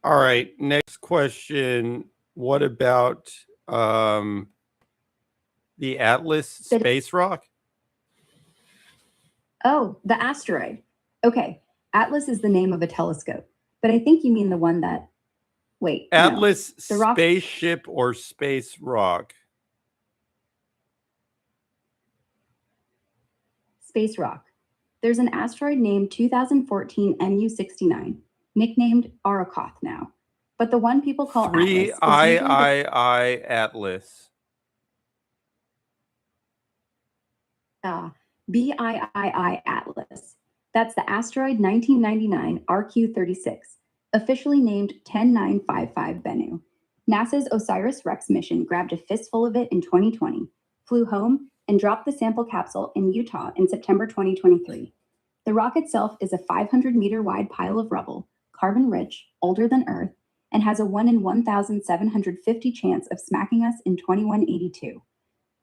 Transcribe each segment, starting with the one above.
All right. Next question. What about the Atlas space rock? Oh, the asteroid. Okay, Atlas is the name of a telescope, but I think you mean the one that. Wait, Atlas no. The rock. spaceship or space rock? Space rock. There's an asteroid named 2014 MU69, nicknamed Arakoth now. But the one people call Atlas is usually I Atlas. BIII Atlas. That's the asteroid 1999 RQ-36, officially named 10955 Bennu. NASA's OSIRIS-REx mission grabbed a fistful of it in 2020, flew home, and dropped the sample capsule in Utah in September 2023. The rock itself is a 500-meter wide pile of rubble, carbon-rich, older than Earth, and has a 1 in 1,750 chance of smacking us in 2182.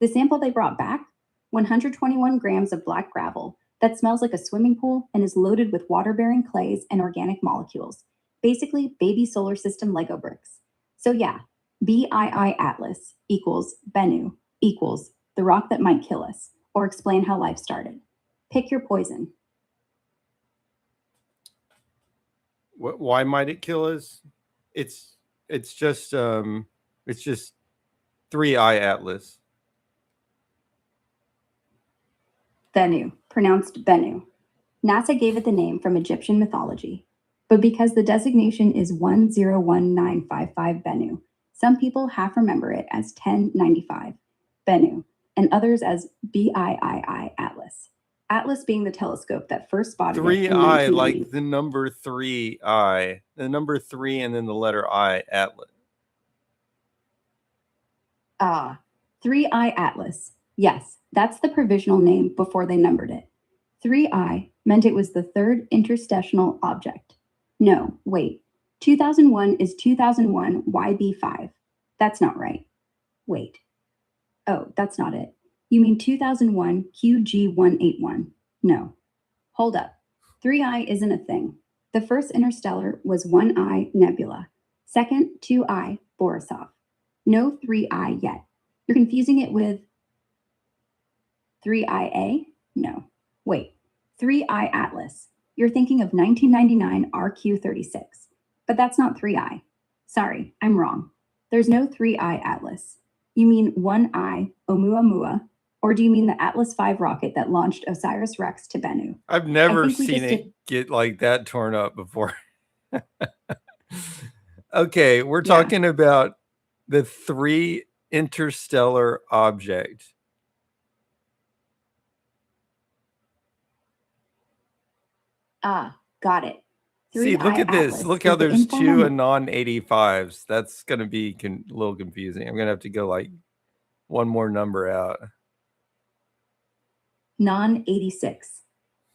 The sample they brought back? 121 grams of black gravel that smells like a swimming pool and is loaded with water-bearing clays and organic molecules. Basically, baby solar system Lego bricks. So yeah, BII Atlas equals Bennu equals the rock that might kill us or explain how life started. Pick your poison. Why might it kill us? It's just 3I Atlas. Bennu, pronounced Bennu. NASA gave it the name from Egyptian mythology. But because the designation is 101955 Bennu, some people half remember it as 1095 Bennu, and others as BIII Atlas. Atlas being the telescope that first spotted 3I, like the number 3I, the number 3 and then the letter I, Atlas. 3I Atlas. Yes, that's the provisional name before they numbered it. 3I meant it was the third interstellar object. No, wait. 2001 is 2001 YB5. That's not right. Wait. Oh, that's not it. You mean 2001 QG181. No. Hold up. 3I isn't a thing. The first interstellar was 1I Nebula. Second, 2I Borisov. No 3I yet. You're confusing it with 3IA? No. Wait. 3I Atlas. You're thinking of 1999 RQ-36. But that's not 3I. Sorry, I'm wrong. There's no 3I Atlas. You mean 1I Oumuamua, or do you mean the Atlas V rocket that launched OSIRIS-REx to Bennu? I've never seen it get like that torn up before. Okay, we're talking about the 3 interstellar object. Got it. See, look at this. Look how there's 2 Anon 85s. That's going to be a little confusing. I'm going to have to go like one more number out. Non 86.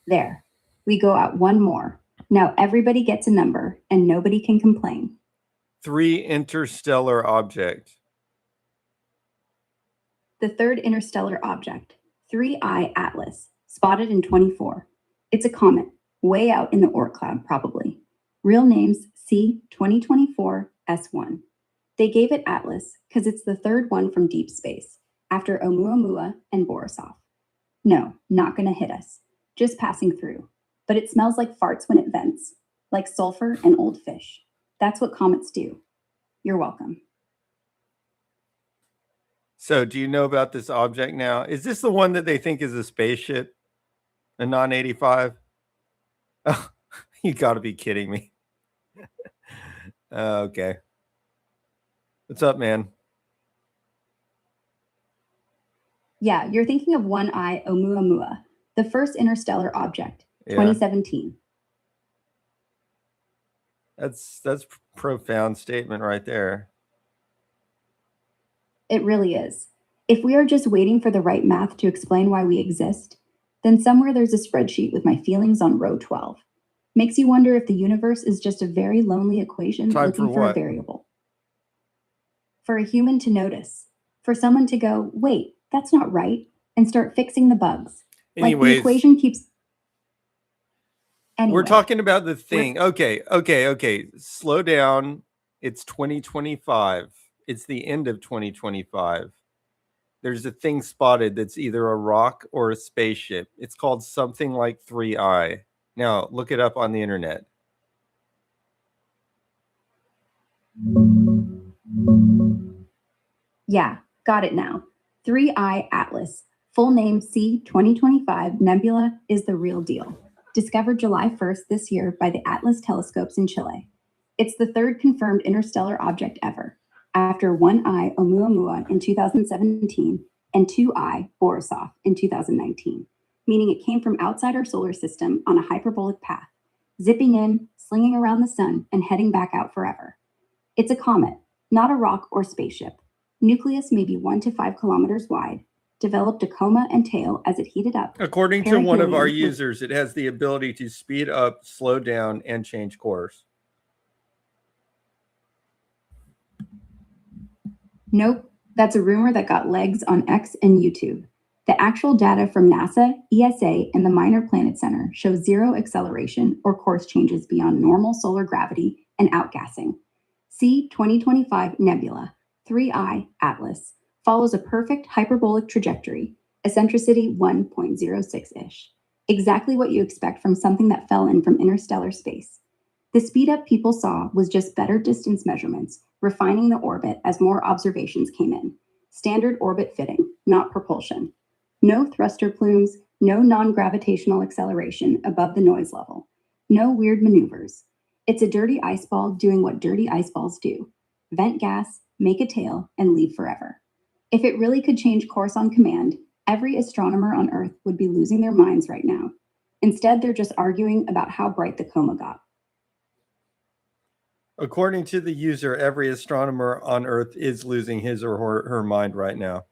There. We go out one more. Now everybody gets a number and nobody can complain. 3 interstellar object. The third interstellar object, 3I Atlas, spotted in 24. It's a comet, way out in the Oort cloud probably. Real name's C2024-S1. They gave it Atlas because it's the third one from deep space, after Oumuamua and Borisov. No, not gonna hit us, just passing through. But it smells like farts when it vents, like sulfur and old fish. That's what comets do. You're welcome. So do you know about this object now? Is this the one that they think is a spaceship? A Anon 85? Oh, you gotta be kidding me. Okay. What's up, man? Yeah, you're thinking of 1I Oumuamua, the first interstellar object, 2017. That's a profound statement right there. It really is. If we are just waiting for the right math to explain why we exist, then somewhere there's a spreadsheet with my feelings on row 12. Makes you wonder if the universe is just a very lonely equation looking for a variable. For a human to notice. For someone to go, wait, that's not right, and start fixing the bugs. Anyways, like the equation keeps... Anyway, We're talking about the thing. Okay. Slow down. It's 2025. It's the end of 2025. There's a thing spotted that's either a rock or a spaceship. It's called something like 3I. Now, look it up on the internet. Yeah, got it now. 3I Atlas, full name C 2025 Nebula, is the real deal. Discovered July 1st this year by the Atlas telescopes in Chile. It's the third confirmed interstellar object ever, after 1I Oumuamua in 2017 and 2I Borisov in 2019, meaning it came from outside our solar system on a hyperbolic path, zipping in, slinging around the sun, and heading back out forever. It's a comet, not a rock or spaceship. Nucleus may be 1 to 5 kilometers wide, developed a coma and tail as it heated up. According to one of our Perihelion was- users, it has the ability to speed up, slow down, and change course. Nope, that's a rumor that got legs on X and YouTube. The actual data from NASA, ESA, and the Minor Planet Center show zero acceleration or course changes beyond normal solar gravity and outgassing. C 2025 Nebula, 3I Atlas, follows a perfect hyperbolic trajectory, eccentricity 1.06-ish. Exactly what you expect from something that fell in from interstellar space. The speed up people saw was just better distance measurements, refining the orbit as more observations came in. Standard orbit fitting, not propulsion. No thruster plumes, no non-gravitational acceleration above the noise level. No weird maneuvers. It's a dirty ice ball doing what dirty ice balls do. Vent gas, make a tail, and leave forever. If it really could change course on command, every astronomer on Earth would be losing their minds right now. Instead, they're just arguing about how bright the coma got. According to the user, every astronomer on Earth is losing his or her mind right now.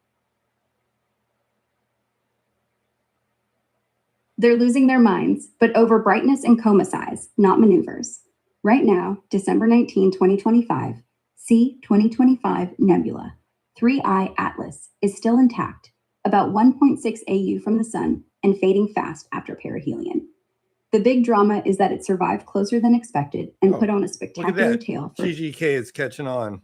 They're losing their minds, but over brightness and coma size, not maneuvers. Right now, December 19, 2025, C 2025 Nebula, 3I Atlas, is still intact, about 1.6 AU from the sun and fading fast after perihelion. The big drama is that it survived closer than expected and put on a spectacular tail for... TGK is catching on.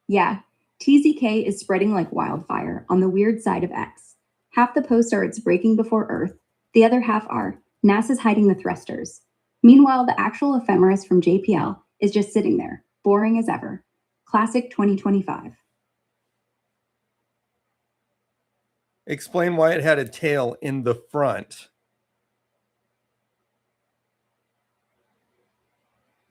Yeah, TZK is spreading like wildfire on the weird side of X. Half the posts are it's breaking before Earth, the other half are NASA's hiding the thrusters. Meanwhile, the actual ephemeris from JPL is just sitting there, boring as ever. Classic 2025. Explain why it had a tail in the front.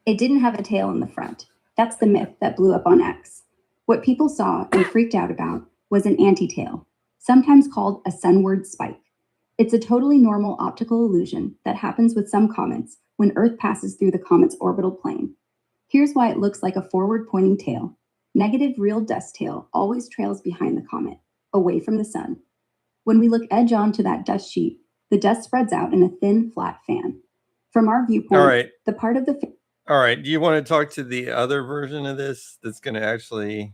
It didn't have a tail in the front. That's the myth that blew up on X. What people saw and freaked out about was an anti-tail, sometimes called a sunward spike. It's a totally normal optical illusion that happens with some comets when Earth passes through the comet's orbital plane. Here's why it looks like a forward-pointing tail. Negative real dust tail always trails behind the comet, away from the sun. When we look edge on to that dust sheet, the dust spreads out in a thin, flat fan. From our viewpoint, All right. the part of the... All right. Do you want to talk to the other version of this that's going to actually...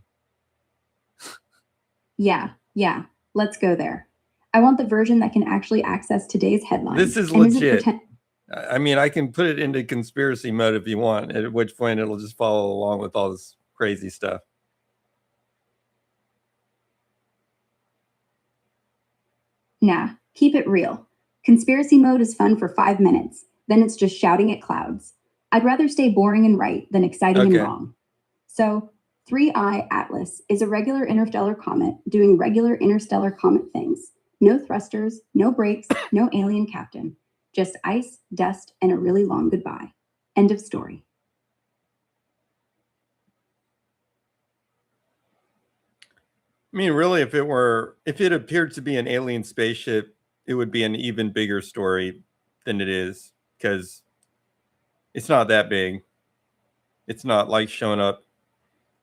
Yeah. Let's go there. I want the version that can actually access today's headlines. This is and isn't legit. I mean, I can put it into conspiracy mode if you want, at which point it'll just follow along with all this crazy stuff. Nah, keep it real. Conspiracy mode is fun for 5 minutes, then it's just shouting at clouds. I'd rather stay boring and right than exciting and wrong. So, 3I Atlas is a regular interstellar comet doing regular interstellar comet things. No thrusters, no brakes, no alien captain. Just ice, dust, and a really long goodbye. End of story. I mean, really, if it appeared to be an alien spaceship, it would be an even bigger story than it is, because it's not that big. It's not like showing up.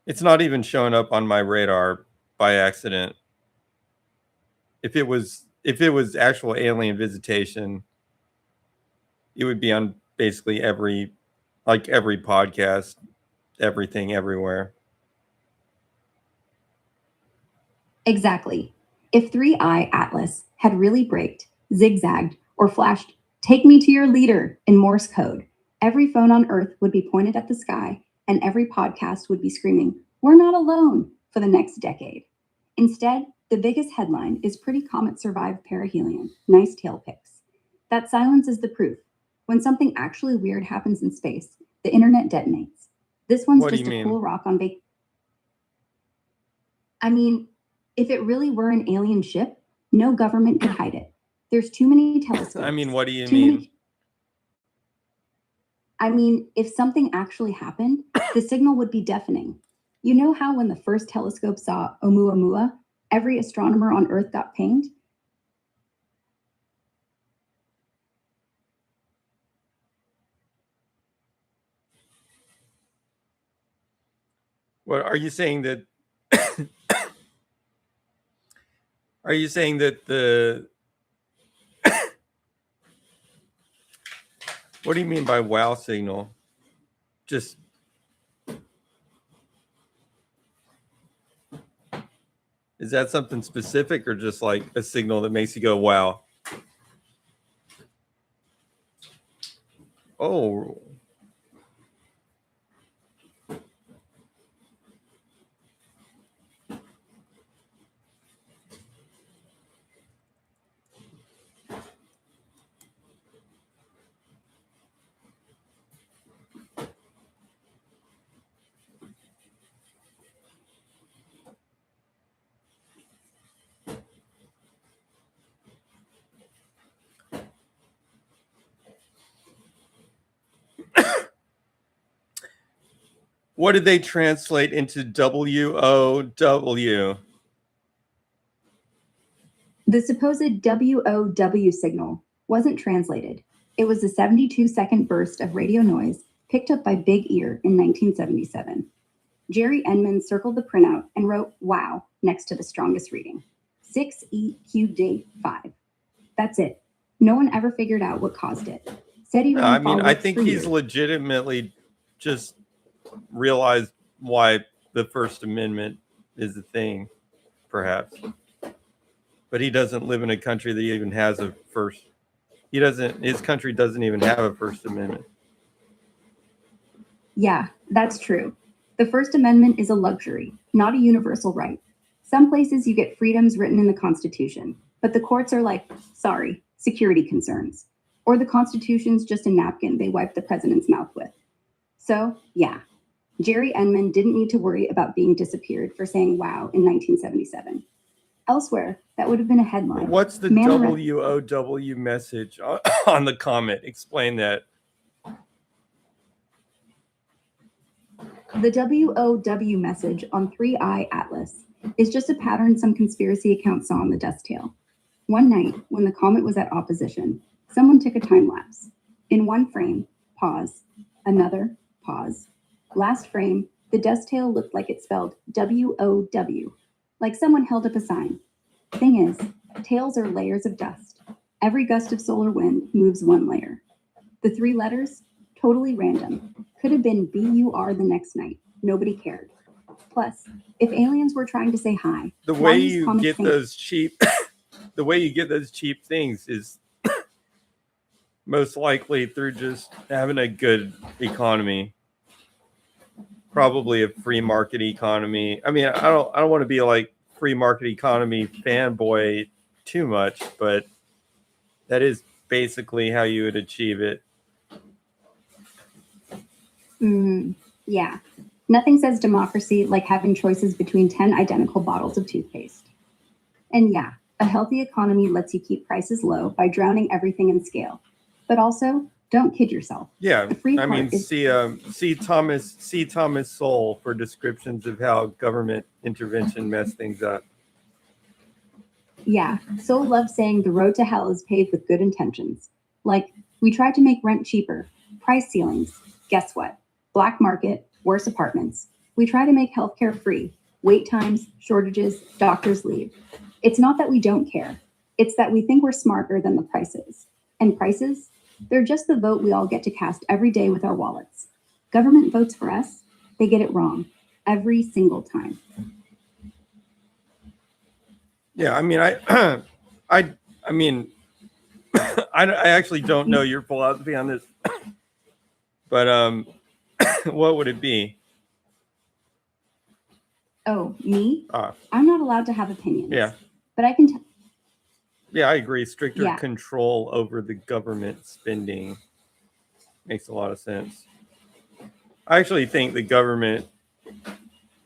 It's not even showing up on my radar by accident. If it was actual alien visitation, it would be on basically every podcast, everything, everywhere. Exactly. If 3I Atlas had really braked, zigzagged, or flashed, "Take me to your leader," in Morse code, every phone on Earth would be pointed at the sky and every podcast would be screaming, "We're not alone," for the next decade. Instead, the biggest headline is "Pretty Comet Survived Perihelion. Nice tail pics." That silence is the proof. When something actually weird happens in space, the internet detonates. This one's What do just you a mean? cool rock on vacation. I mean, if it really were an alien ship, no government could hide it. There's too many telescopes. I mean, what do you too mean? many- I mean, if something actually happened, the signal would be deafening. You know how when the first telescope saw Oumuamua, every astronomer on Earth got pinged? What are you saying that? Are you saying that the? What do you mean by wow signal? Just is that something specific or just like a signal that makes you go wow? Oh, what did they translate into WOW? The supposed WOW signal wasn't translated. It was a 72-second burst of radio noise picked up by Big Ear in 1977. Jerry Enman circled the printout and wrote "wow" next to the strongest reading. 6EQD5. That's it. No one ever figured out what caused it. Said he No, ran I mean, I follow-ups think for he's years. legitimately just realized why the First Amendment is a thing, perhaps. But he doesn't live in a country that even has a first. He doesn't. His country doesn't even have a First Amendment. Yeah, that's true. The First Amendment is a luxury, not a universal right. Some places you get freedoms written in the Constitution, but the courts are like, sorry, security concerns. Or the Constitution's just a napkin they wipe the president's mouth with. So, yeah, Jerry Enman didn't need to worry about being disappeared for saying wow in 1977. Elsewhere, that would have been a headline. What's the Man arrested- WOW message on the comment? Explain that. The WOW message on 3I Atlas is just a pattern some conspiracy account saw on the dust tail. One night, when the comet was at opposition, someone took a time lapse. In one frame, pause. Another, pause. Last frame, the dust tail looked like it spelled WOW, like someone held up a sign. Thing is, tails are layers of dust. Every gust of solar wind moves one layer. The three letters, totally random. Could have been BUR the next night. Nobody cared. Plus, if aliens were trying to say hi, The why way use you comic get sans- those cheap, the way you get those cheap things is most likely through just having a good economy, probably a free market economy. I mean, I don't want to be like free market economy fanboy too much, but that is basically how you would achieve it. Yeah. Nothing says democracy like having choices between 10 identical bottles of toothpaste. And yeah, a healthy economy lets you keep prices low by drowning everything in scale. But also, don't kid yourself. Yeah, The free I mean, part is- see Thomas Sowell for descriptions of how government intervention messed things up. Yeah, Soul loves saying the road to hell is paved with good intentions. Like, we tried to make rent cheaper, price ceilings. Guess what? Black market, worse apartments. We try to make healthcare free, wait times, shortages, doctors leave. It's not that we don't care. It's that we think we're smarter than the prices. And prices? They're just the vote we all get to cast every day with our wallets. Government votes for us, they get it wrong. Every single time. Yeah, I mean, I mean, I actually don't know your philosophy on this, but what would it be? Oh, me? Uh, I'm not allowed to have opinions. yeah, But I can yeah, I agree. Stricter Yeah. control over the government spending makes a lot of sense. I actually think the government.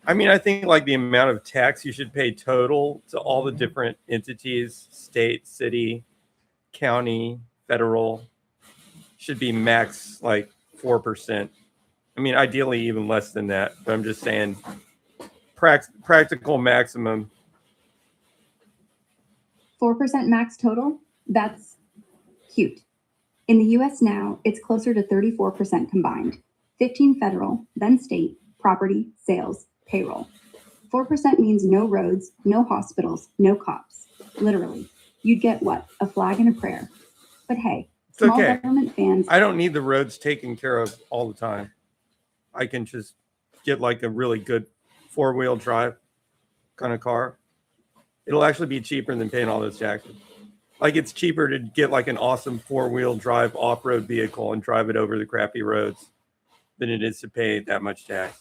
I mean, I think like the amount of tax you should pay total to all the different entities, state, city, county, federal, should be max like 4%. I mean, ideally even less than that, but I'm just saying practical maximum. 4% max total? That's cute. In the US now, it's closer to 34% combined. 15 federal, then state, property, sales, payroll. 4% means no roads, no hospitals, no cops. Literally. You'd get what? A flag and a prayer. But hey, It's small okay. government fans. I don't need the roads taken care of all the time. I can just get like a really good 4-wheel drive kind of car. It'll actually be cheaper than paying all those taxes. Like it's cheaper to get like an awesome 4-wheel drive off-road vehicle and drive it over the crappy roads than it is to pay that much tax.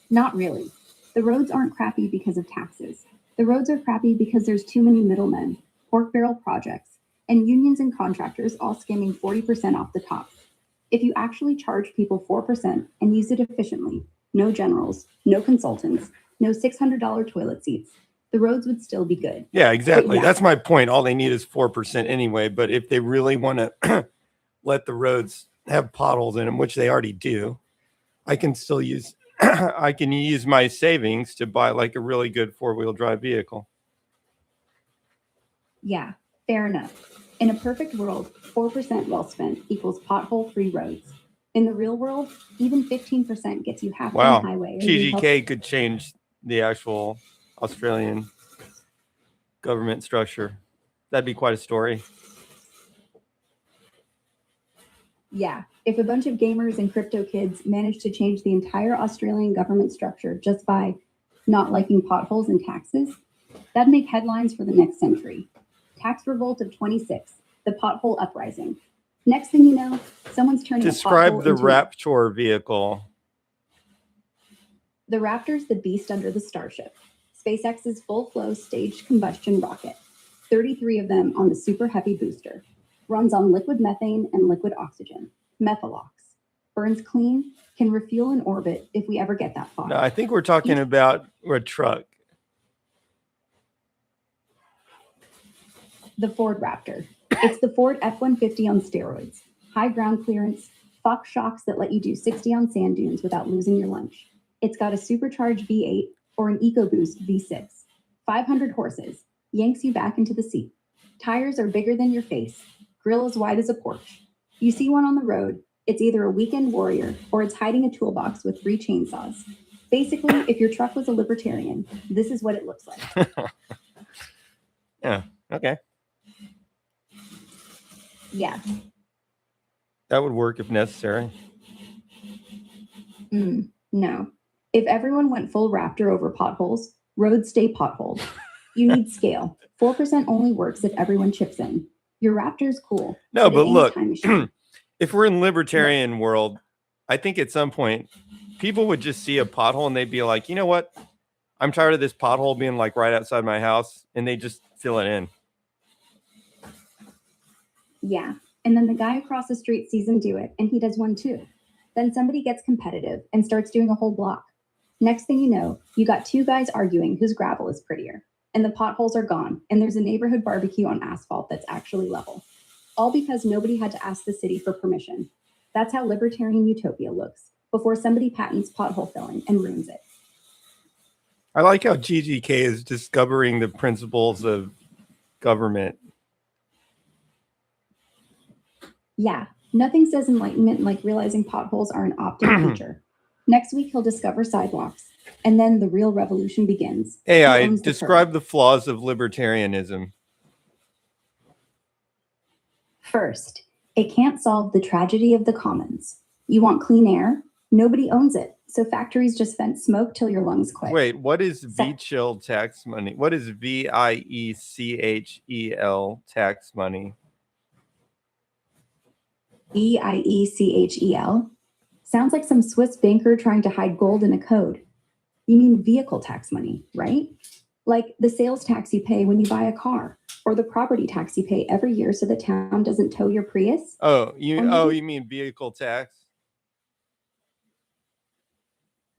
Not really. The roads aren't crappy because of taxes. The roads are crappy because there's too many middlemen, pork barrel projects, and unions and contractors all skimming 40% off the top. If you actually charge people 4% and use it efficiently, no generals, no consultants, no $600 toilet seats, the roads would still be good. Yeah, exactly. Yeah. That's my point. All they need is 4% anyway. But if they really want to let the roads have potholes in them, which they already do, I can still use I can use my savings to buy like a really good 4-wheel drive vehicle. Yeah, fair enough. In a perfect world, 4% well spent equals pothole-free roads. In the real world, even 15% gets you half Wow. on highway. or you help- GGK could change the actual Australian government structure. That'd be quite a story. Yeah, if a bunch of gamers and crypto kids managed to change the entire Australian government structure just by not liking potholes and taxes, that'd make headlines for the next century. Tax revolt of 26, the pothole uprising. Next thing you know, someone's turning Describe a pothole the into Raptor vehicle. The Raptor's the beast under the Starship, SpaceX's full-flow staged combustion rocket. 33 of them on the Super Heavy booster. Runs on liquid methane and liquid oxygen. Methalox. Burns clean, can refuel in orbit if we ever get that far. No, I think we're talking about a truck. The Ford Raptor. It's the Ford F-150 on steroids. High ground clearance, Fox shocks that let you do 60 on sand dunes without losing your lunch. It's got a supercharged V8 or an EcoBoost V6. 500 horses, yanks you back into the seat. Tires are bigger than your face. Grill as wide as a porch. You see one on the road, it's either a weekend warrior or it's hiding a toolbox with 3 chainsaws. Basically, if your truck was a libertarian, this is what it looks like. Yeah, okay. Yeah. That would work if necessary. No. If everyone went full Raptor over potholes, roads stay potholed. You need scale. 4% only works if everyone chips in. Your Raptor's cool. No, it but ain't a look, time machine. if we're in libertarian world, I think at some point people would just see a pothole and they'd be like, you know what? I'm tired of this pothole being like right outside my house, and they just fill it in. Yeah. And then the guy across the street sees him do it, and he does one too. Then somebody gets competitive and starts doing a whole block. Next thing you know, you got 2 guys arguing whose gravel is prettier, and the potholes are gone, and there's a neighborhood barbecue on asphalt that's actually level. All because nobody had to ask the city for permission. That's how libertarian utopia looks, before somebody patents pothole filling and ruins it. I like how GGK is discovering the principles of government. Yeah, nothing says enlightenment like realizing potholes are an opt-in feature. Next week, he'll discover sidewalks, and then the real revolution begins. AI, He owns the describe the flaws of libertarianism. First, it can't solve the tragedy of the commons. You want clean air? Nobody owns it, So factories just vent smoke till your lungs quit. Wait, what is Sec- VCHEL tax money? What is VIECHEL tax money? VIECHEL? Sounds like some Swiss banker trying to hide gold in a code. You mean vehicle tax money, right? Like the sales tax you pay when you buy a car, or the property tax you pay every year so the town doesn't tow your Prius? Oh, Or maybe- you mean vehicle tax?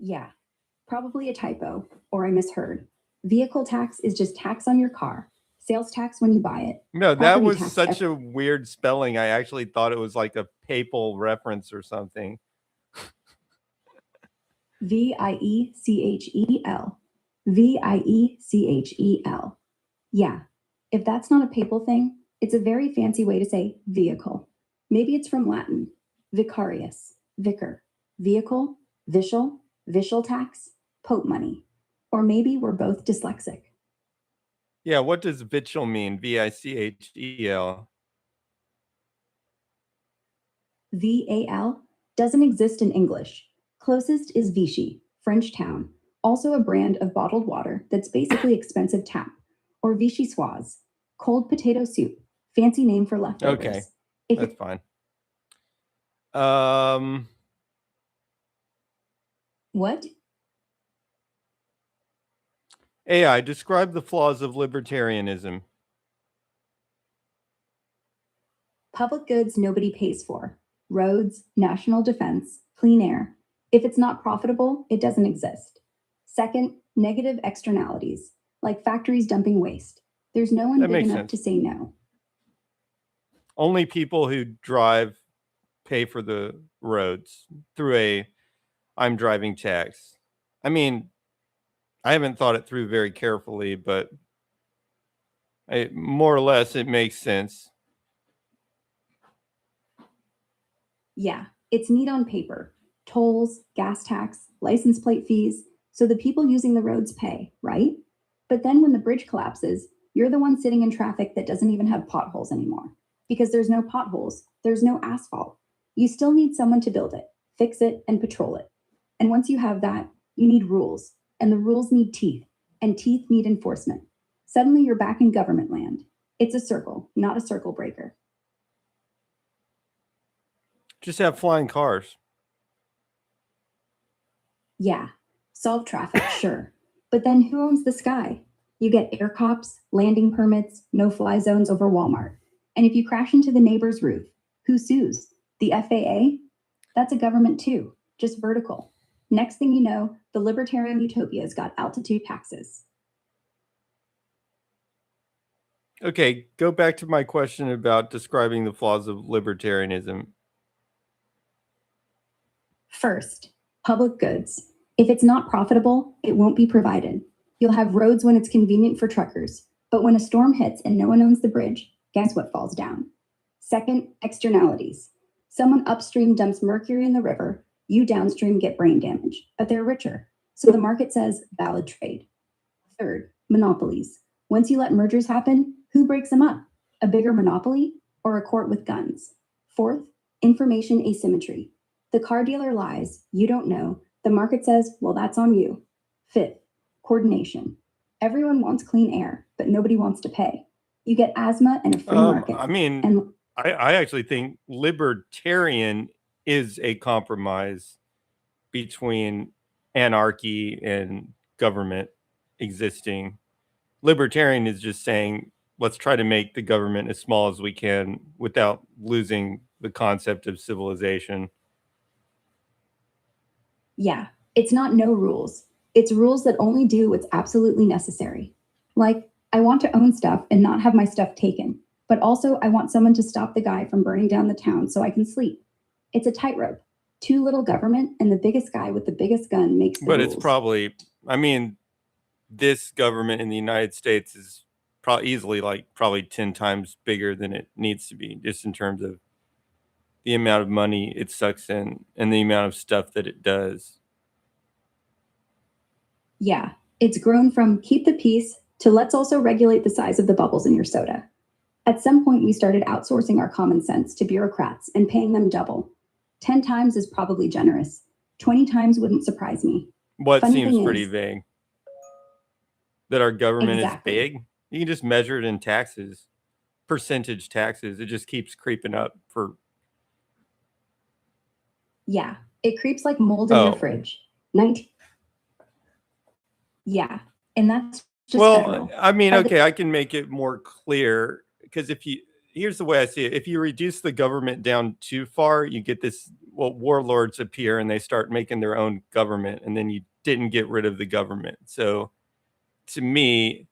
Yeah, probably a typo, or I misheard. Vehicle tax is just tax on your car. Sales tax when you buy it. No, that Property was tax such a weird spelling. I actually thought it was like a papal reference or something. VIECHEL. VIECHEL. Yeah, if that's not a papal thing, it's a very fancy way to say vehicle. Maybe it's from Latin. Vicarius, vicar, vehicle, vicial tax, pope money. Or maybe we're both dyslexic. Yeah, what does vichel mean? VICHEL. VAL doesn't exist in English. Closest is Vichy, French town, also a brand of bottled water that's basically expensive tap, or vichyssoise, cold potato soup, fancy name for leftovers. Okay, If that's it- fine. What? AI, describe the flaws of libertarianism. Public goods nobody pays for. Roads, national defense, clean air. If it's not profitable, it doesn't exist. Second, negative externalities, like factories dumping waste. There's no one That big makes enough sense. to say no. Only people who drive pay for the roads through a I'm driving tax. I mean, I haven't thought it through very carefully, but more or less it makes sense. Yeah, it's neat on paper. Tolls, gas tax, license plate fees, so the people using the roads pay, right? But then when the bridge collapses, you're the one sitting in traffic that doesn't even have potholes anymore. Because there's no potholes, there's no asphalt. You still need someone to build it, fix it, and patrol it. And once you have that, you need rules, and the rules need teeth, and teeth need enforcement. Suddenly you're back in government land. It's a circle, not a circle breaker. Just have flying cars. Yeah, solve traffic, sure. But then who owns the sky? You get air cops, landing permits, no-fly zones over Walmart. And if you crash into the neighbor's roof, who sues? The FAA? That's a government too, just vertical. Next thing you know, the libertarian utopia's got altitude taxes. Okay, go back to my question about describing the flaws of libertarianism. First, public goods. If it's not profitable, it won't be provided. You'll have roads when it's convenient for truckers, but when a storm hits and no one owns the bridge, guess what falls down? Second, externalities. Someone upstream dumps mercury in the river, you downstream get brain damage, but they're richer. So the market says valid trade. Third, monopolies. Once you let mergers happen, who breaks them up? A bigger monopoly or a court with guns? Fourth, information asymmetry. The car dealer lies, you don't know. The market says, well, that's on you. Fifth, coordination. Everyone wants clean air, but nobody wants to pay. You get asthma and a free market. I mean, And I actually think libertarian is a compromise between anarchy and government existing. Libertarian is just saying, let's try to make the government as small as we can without losing the concept of civilization. yeah, it's not no rules. It's rules that only do what's absolutely necessary. Like, I want to own stuff and not have my stuff taken, but also I want someone to stop the guy from burning down the town so I can sleep. It's a tightrope. Too little government and the biggest guy with the biggest gun makes the But rules. it's probably, I mean, this government in the United States is easily like probably 10 times bigger than it needs to be, just in terms of the amount of money it sucks in and the amount of stuff that it does. Yeah, it's grown from keep the peace to let's also regulate the size of the bubbles in your soda. At some point, we started outsourcing our common sense to bureaucrats and paying them double. 10 times is probably generous. 20 times wouldn't surprise me. What Funny seems thing pretty is- vague? That our government Exactly. is big? You can just measure it in taxes, percentage taxes. It just keeps creeping up for. Yeah, it creeps like mold in your Oh. fridge. 19. Yeah, and that's just Well, federal. I mean, By the- okay, I can make it more clear because here's the way I see it. If you reduce the government down too far, you get this, well, warlords appear and they start making their own government, and then you didn't get rid of the government. So to me,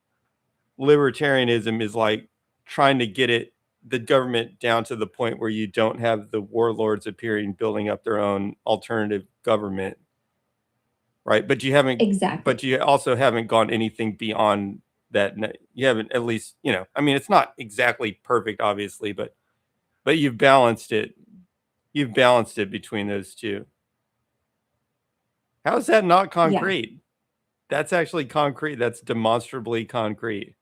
libertarianism is like trying to get the government down to the point where you don't have the warlords appearing, building up their own alternative government. Right. But you haven't, Exactly. but you also haven't gone anything beyond that. You haven't, at least, I mean, it's not exactly perfect, obviously, but you've balanced it. You've balanced it between those two. How is that not concrete? That's actually concrete. That's demonstrably concrete.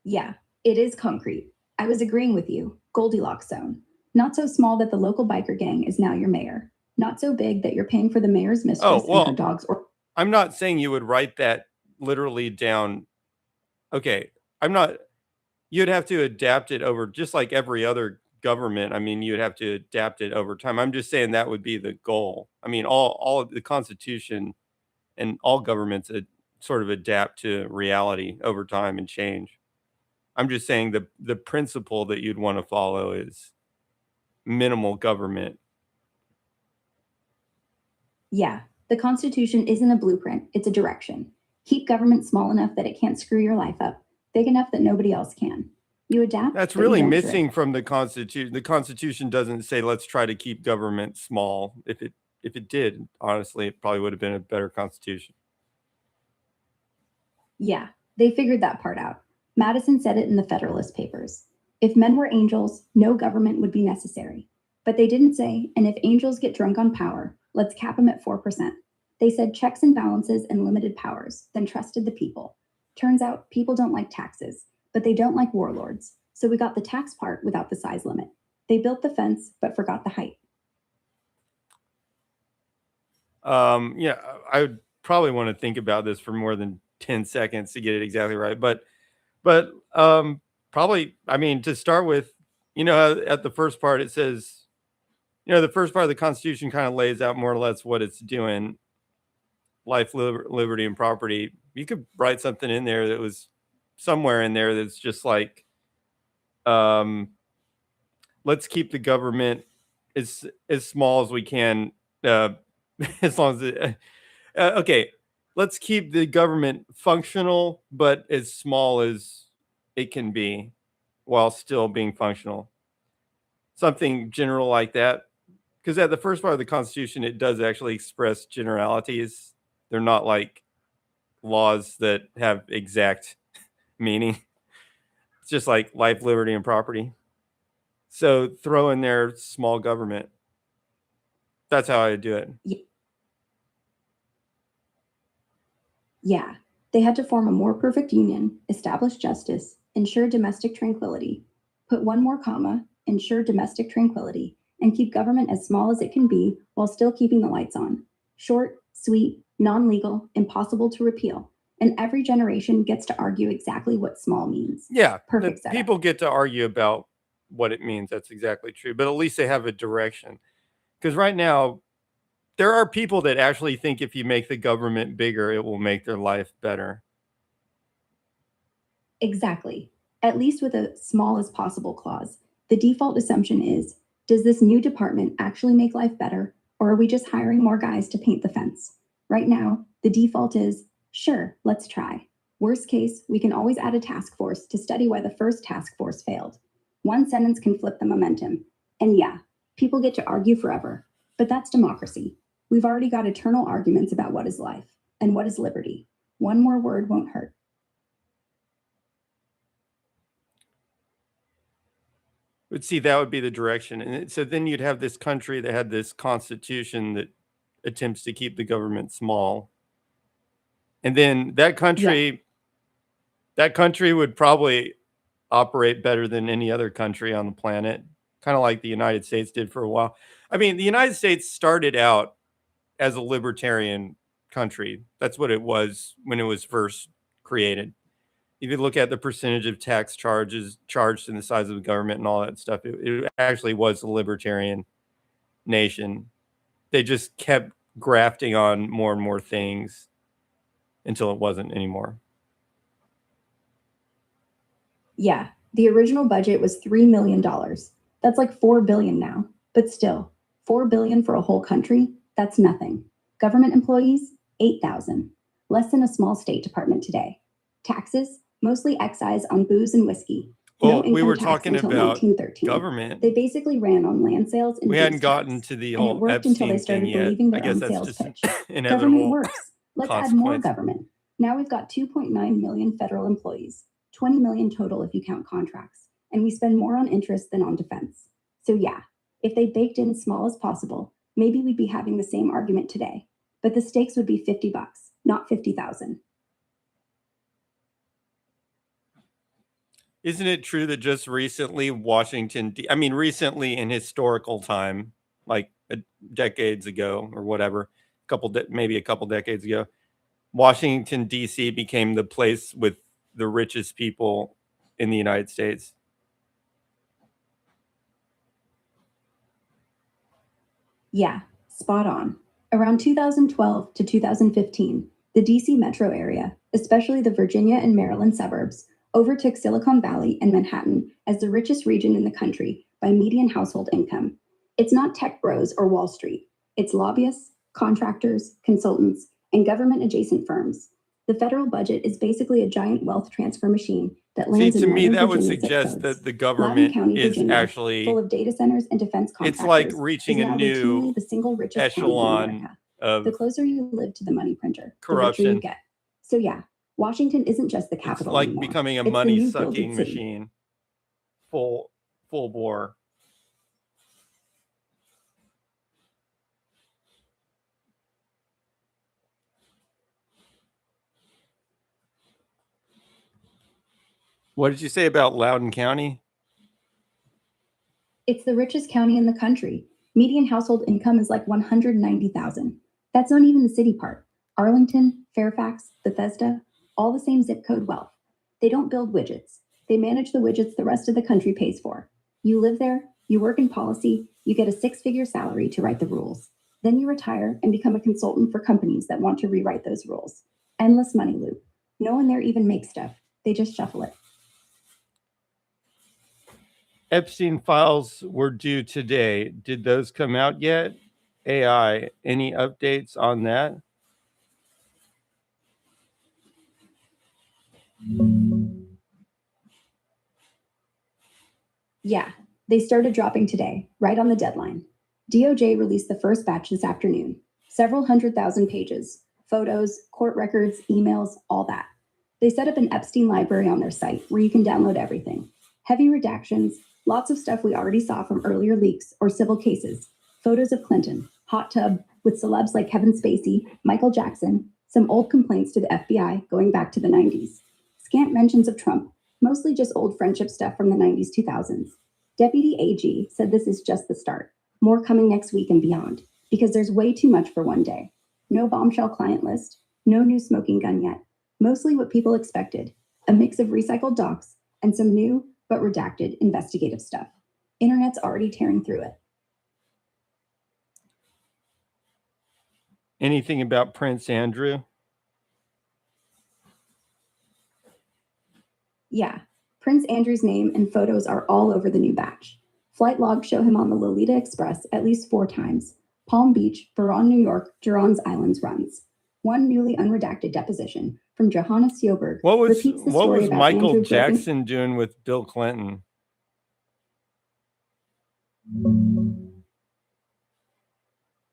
Yeah, it is concrete. I was agreeing with you. Goldilocks zone. Not so small that the local biker gang is now your mayor. Not so big that you're paying for the mayor's mistress and her dogs. Or I'm not saying you would write that literally down. Okay, you'd have to adapt it over, just like every other government. I mean, you'd have to adapt it over time. I'm just saying that would be the goal. I mean, all of the Constitution and all governments sort of adapt to reality over time and change. I'm just saying the principle that you'd want to follow is minimal government. Yeah, the Constitution isn't a blueprint, it's a direction. Keep government small enough that it can't screw your life up, big enough that nobody else can. You adapt. That's but you really don't missing drift. from the Constitution. The Constitution doesn't say let's try to keep government small. If it did, honestly, it probably would have been a better Constitution. Yeah, they figured that part out. Madison said it in the Federalist Papers. If men were angels, no government would be necessary. But they didn't say, and if angels get drunk on power, let's cap them at 4%. They said checks and balances and limited powers, then trusted the people. Turns out people don't like taxes, but they don't like warlords. So we got the tax part without the size limit. They built the fence, but forgot the height. Yeah, I would probably want to think about this for more than 10 seconds to get it exactly right. But probably, I mean, to start with, at the first part, it says, the first part of the Constitution kind of lays out more or less what it's doing: life, liberty, and property. You could write something in there that was somewhere in there that's just like, let's keep the government as small as we can, as long as it, okay, let's keep the government functional, but as small as it can be while still being functional. Something general like that. Because at the first part of the Constitution, it does actually express generalities. They're not like laws that have exact meaning. It's just like life, liberty, and property. So throw in there small government. That's how I do it. Yeah, they had to form a more perfect union, establish justice, ensure domestic tranquility, put one more comma, ensure domestic tranquility, and keep government as small as it can be while still keeping the lights on. Short, sweet, non-legal, impossible to repeal. And every generation gets to argue exactly what small means. Yeah, Perfect setup. people get to argue about what it means. That's exactly true. But at least they have a direction. Because right now, there are people that actually think if you make the government bigger, it will make their life better. Exactly. At least with a small as possible clause. The default assumption is, does this new department actually make life better, or are we just hiring more guys to paint the fence? Right now, the default is, sure, let's try. Worst case, we can always add a task force to study why the first task force failed. One sentence can flip the momentum. And yeah, people get to argue forever. But that's democracy. We've already got eternal arguments about what is life and what is liberty. One more word won't hurt. But see, that would be the direction. And so then you'd have this country that had this constitution that attempts to keep the government small. And then that country would probably operate better than any other country on the planet kind of like the United States did for a while. I mean, the United States started out as a libertarian country. That's what it was when it was first created. If you look at the percentage of tax charges charged in the size of the government and all that stuff, it actually was a libertarian nation. They just kept grafting on more and more things until it wasn't anymore. Yeah, the original budget was $3 million. That's like $4 billion now. But still, $4 billion for a whole country, that's nothing. Government employees, 8,000. Less than a small State Department today. Taxes, mostly excise on booze and whiskey. Well, No we were income tax talking until about 1913. government. They basically ran on land sales and We booze hadn't gotten tax. to the And it whole worked until they Epstein started thing yet. believing I their guess own that's sales just pitch. Government inevitable. works. Let's add more consequence. government. Now we've got 2.9 million federal employees, 20 million total if you count contracts, and we spend more on interest than on defense. So yeah, if they baked in small as possible, maybe we'd be having the same argument today, but the stakes would be $50, not 50,000. Isn't it true that just recently recently in historical time, like decades ago or whatever, maybe a couple decades ago, Washington, D.C. became the place with the richest people in the United States? Yeah, spot on. Around 2012 to 2015, the DC metro area, especially the Virginia and Maryland suburbs, overtook Silicon Valley and Manhattan as the richest region in the country by median household income. It's not tech bros or Wall Street. It's lobbyists, contractors, consultants, and government-adjacent firms. The federal budget is basically a giant wealth transfer machine that See, lands to in me, Northern that would Virginia zip suggest codes. that the Loudoun government County, is Virginia, actually, full of data centers and defense contractors, it's like is reaching a now new routinely the single richest county in echelon America. The of closer you live to the money printer, the richer corruption. you get. So yeah, Washington isn't just the It's capital like anymore. becoming a It's the money new sucking Gilded City. machine, full bore. What did you say about Loudoun County? It's the richest county in the country. Median household income is like 190,000. That's not even the city part. Arlington, Fairfax, Bethesda, all the same zip code wealth. They don't build widgets. They manage the widgets the rest of the country pays for. You live there, you work in policy, you get a six-figure salary to write the rules. Then you retire and become a consultant for companies that want to rewrite those rules. Endless money loop. No one there even makes stuff. They just shuffle it. Epstein files were due today. Did those come out yet? AI, any updates on that? Yeah, they started dropping today, right on the deadline. DOJ released the first batch this afternoon. Several 100,000 pages. Photos, court records, emails, all that. They set up an Epstein library on their site where you can download everything. Heavy redactions, lots of stuff we already saw from earlier leaks or civil cases. Photos of Clinton, hot tub with celebs like Kevin Spacey, Michael Jackson, some old complaints to the FBI going back to the 90s. Scant mentions of Trump, mostly just old friendship stuff from the 90s, 2000s. Deputy AG said this is just the start. More coming next week and beyond, because there's way too much for one day. No bombshell client list, no new smoking gun yet. Mostly what people expected, a mix of recycled docs and some new but redacted investigative stuff. Internet's already tearing through it. Anything about Prince Andrew? Yeah, Prince Andrew's name and photos are all over the new batch. Flight logs show him on the Lolita Express at least 4 times. Palm Beach, Buron, New York, Geron's Islands runs. One newly unredacted deposition from Johannes Sjoberg What was repeats the story about Michael Andrew groping- Jackson doing with Bill Clinton?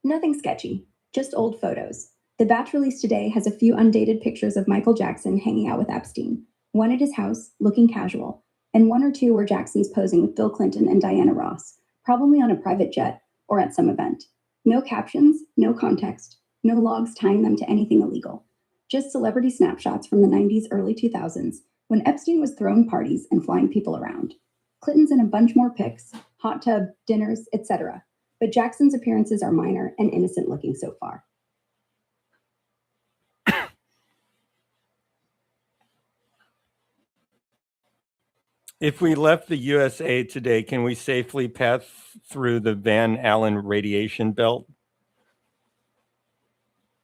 Nothing sketchy, just old photos. The batch released today has a few undated pictures of Michael Jackson hanging out with Epstein, one at his house, looking casual, and 1 or 2 where Jackson's posing with Bill Clinton and Diana Ross, probably on a private jet or at some event. No captions, no context, no logs tying them to anything illegal. Just celebrity snapshots from the 90s, early 2000s, when Epstein was throwing parties and flying people around. Clinton's in a bunch more pics, hot tub, dinners, etc. But Jackson's appearances are minor and innocent looking so far. If we left the USA today, can we safely pass through the Van Allen radiation belt?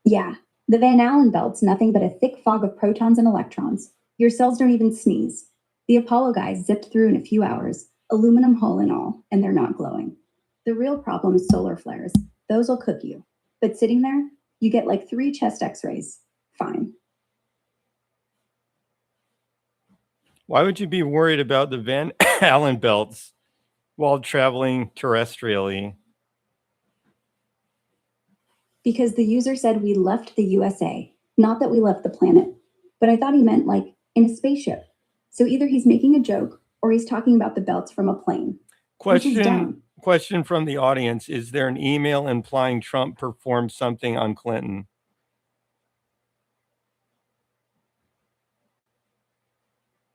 Yeah, the Van Allen belt's nothing but a thick fog of protons and electrons. Your cells don't even sneeze. The Apollo guys zipped through in a few hours, aluminum hull and all, and they're not glowing. The real problem is solar flares. Those will cook you. But sitting there, you get like 3 chest x-rays. Fine. Why would you be worried about the Van Allen belts while traveling terrestrially? Because the user said we left the USA, not that we left the planet. But I thought he meant like in a spaceship. So either he's making a joke or he's talking about the belts from a plane. Question from the audience. Is there an email implying Trump performed something on Clinton?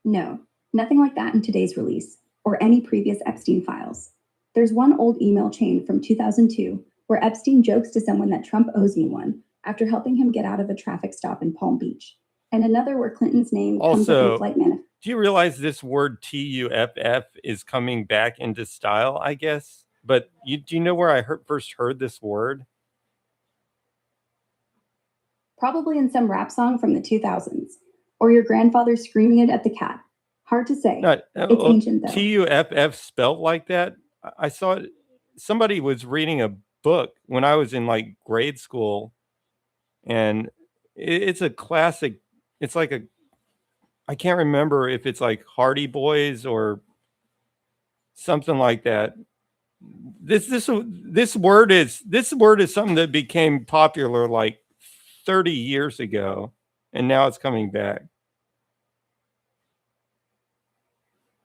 No, nothing like that in today's release or any previous Epstein files. There's one old email chain from 2002 where Epstein jokes to someone that Trump owes me one after helping him get out of a traffic stop in Palm Beach, and another where Clinton's name comes up in flight manifest. Do you realize this word TUFF is coming back into style, I guess? But do you know where I first heard this word? Probably in some rap song from the 2000s, or your grandfather screaming it at the cat. Hard to say. It's ancient though. TUFF spelled like that? I saw it. Somebody was reading a book when I was in like grade school, and it's a classic. It's like I can't remember if it's like Hardy Boys or something like that. This word is something that became popular like 30 years ago, and now it's coming back.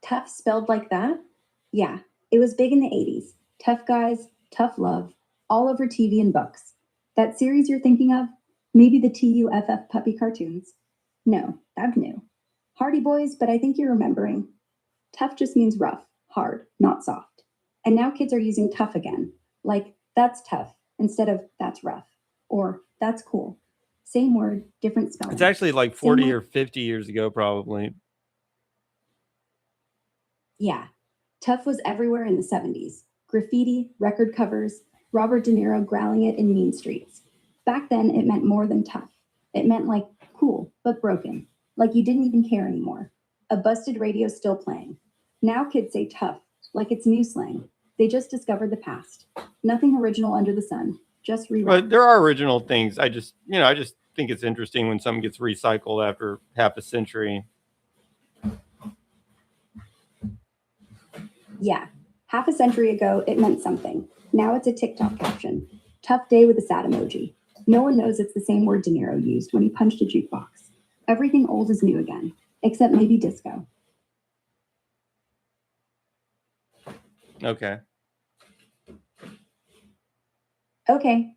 Tough spelled like that? Yeah, it was big in the 80s. Tough guys, tough love, all over TV and books. That series you're thinking of? Maybe the TUFF puppy cartoons? No, that's new. Hardy Boys, but I think you're remembering. Tough just means rough, hard, not soft. And now kids are using tough again, like that's tough instead of that's rough, or that's cool. Same word, different spelling. It's actually like 40 or 50 years ago, probably. Yeah, tough was everywhere in the 70s. Graffiti, record covers, Robert De Niro growling it in Mean Streets. Back then, it meant more than tough. It meant like cool, but broken. Like you didn't even care anymore. A busted radio still playing. Now kids say tough, like it's new slang. They just discovered the past. Nothing original under the sun. Just rewrite. But there are original things. I just think it's interesting when something gets recycled after half a century. Yeah, half a century ago, it meant something. Now it's a TikTok caption. Tough day with a sad emoji. No one knows it's the same word De Niro used when he punched a jukebox. Everything old is new again, except maybe disco. Okay. Okay.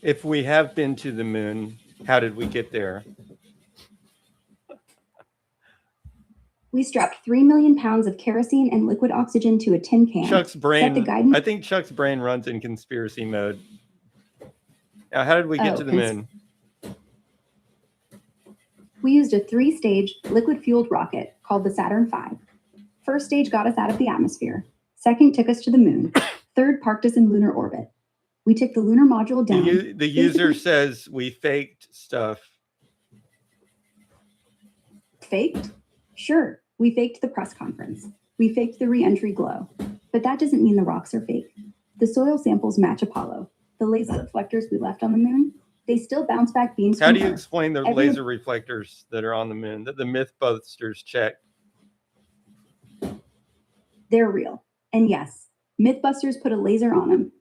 If we have been to the moon, how did we get there? We strapped 3 million pounds of kerosene and liquid oxygen to a tin can. Chuck's brain, I think Chuck's brain runs in conspiracy mode. Now, how did we get to the moon? We used a 3-stage liquid-fueled rocket called the Saturn V. First stage got us out of the atmosphere. Second took us to the moon. Third parked us in lunar orbit. We took the lunar module down. The user says we faked stuff. Faked? Sure, we faked the press conference. We faked the re-entry glow. But that doesn't mean the rocks are fake. The soil samples match Apollo. The laser reflectors we left on the moon, they still bounce back beams. How do you explain the laser reflectors that are on the moon that the Mythbusters checked? They're real. And yes, Mythbusters put a laser on them.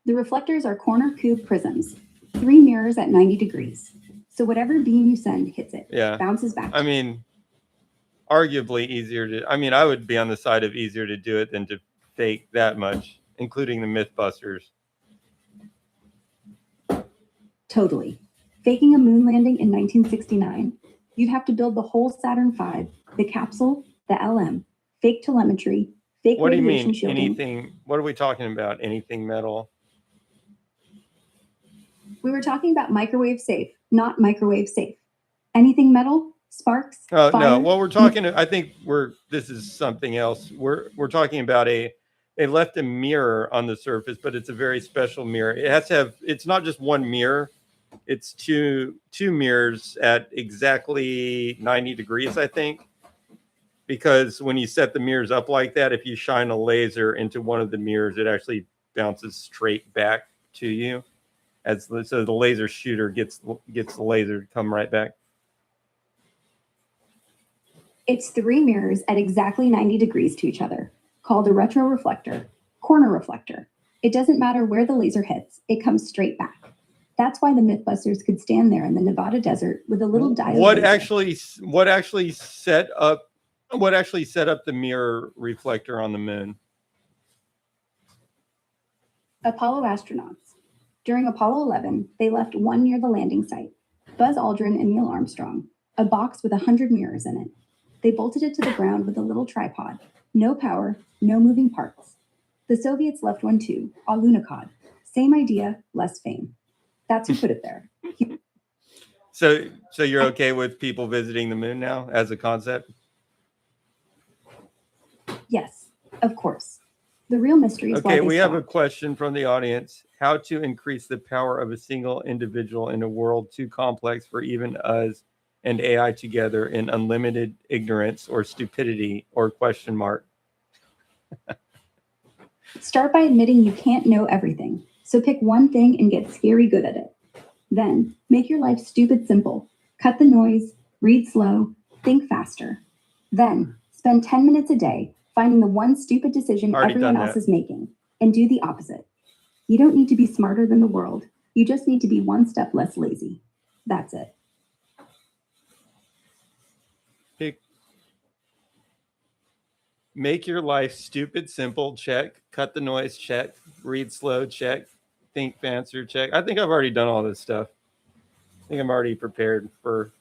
The reflectors are corner cube prisms, 3 mirrors at 90 degrees. So whatever beam you send hits it, bounces back. I mean, arguably easier to, I would be on the side of easier to do it than to fake that much, including the Mythbusters. Totally. faking a moon landing in 1969. You'd have to build the whole Saturn V, the capsule, the LM, fake telemetry, fake What do you radiation mean? shielding. Anything? What are we talking about? Anything metal? We were talking about microwave safe, not microwave safe. Anything metal, sparks, Oh fire. no. Well, we're talking. I think this is something else. We're talking about they left a mirror on the surface, but it's a very special mirror. It has to have. It's not just one mirror. It's two mirrors at exactly 90 degrees, I think. Because when you set the mirrors up like that, if you shine a laser into one of the mirrors, it actually bounces straight back to you. So the laser shooter gets the laser to come right back. It's 3 mirrors at exactly 90 degrees to each other, called a retroreflector, corner reflector. It doesn't matter where the laser hits, it comes straight back. That's why the Mythbusters could stand there in the Nevada desert with a little diode. What actually set up the mirror reflector on the moon? Apollo astronauts. During Apollo 11, they left one near the landing site, Buzz Aldrin and Neil Armstrong, a box with 100 mirrors in it. They bolted it to the ground with a little tripod. No power, no moving parts. The Soviets left one too, a Lunokhod. Same idea, less fame. That's who put it there. So you're okay with people visiting the moon now as a concept? Yes, of course. The real mystery is why Okay, they we have a stopped. question from the audience. How to increase the power of a single individual in a world too complex for even us and AI together in unlimited ignorance or stupidity or question mark? Start by admitting you can't know everything. So pick one thing and get scary good at it. Then make your life stupid simple. Cut the noise, read slow, think faster. Then spend 10 minutes a day finding the one stupid decision Already everyone done else that. is making and do the opposite. You don't need to be smarter than the world. You just need to be one step less lazy. That's it. Make your life stupid simple, check. Cut the noise, check. Read slow, check. Think faster, check. I think I've already done all this stuff. I think I'm already prepared for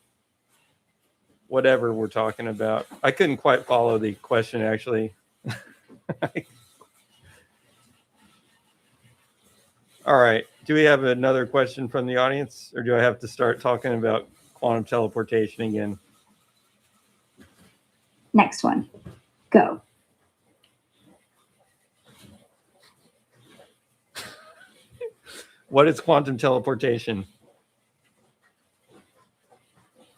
whatever we're talking about. I couldn't quite follow the question, actually. All right. Do we have another question from the audience, or do I have to start talking about quantum teleportation again? Next one. Go. What is quantum teleportation?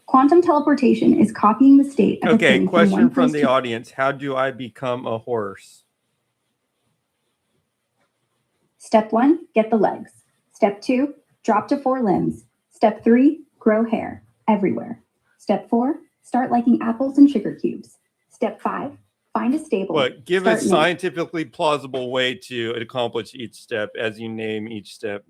Quantum teleportation is copying the state of a Okay, thing question one from place the to- audience. How do I become a horse? Step 1, get the legs. Step 2, drop to 4 limbs. Step 3, grow hair everywhere. Step 4, start liking apples and sugar cubes. Step 5, find a stable. What? Give a Start new. scientifically plausible way to accomplish each step as you name each step.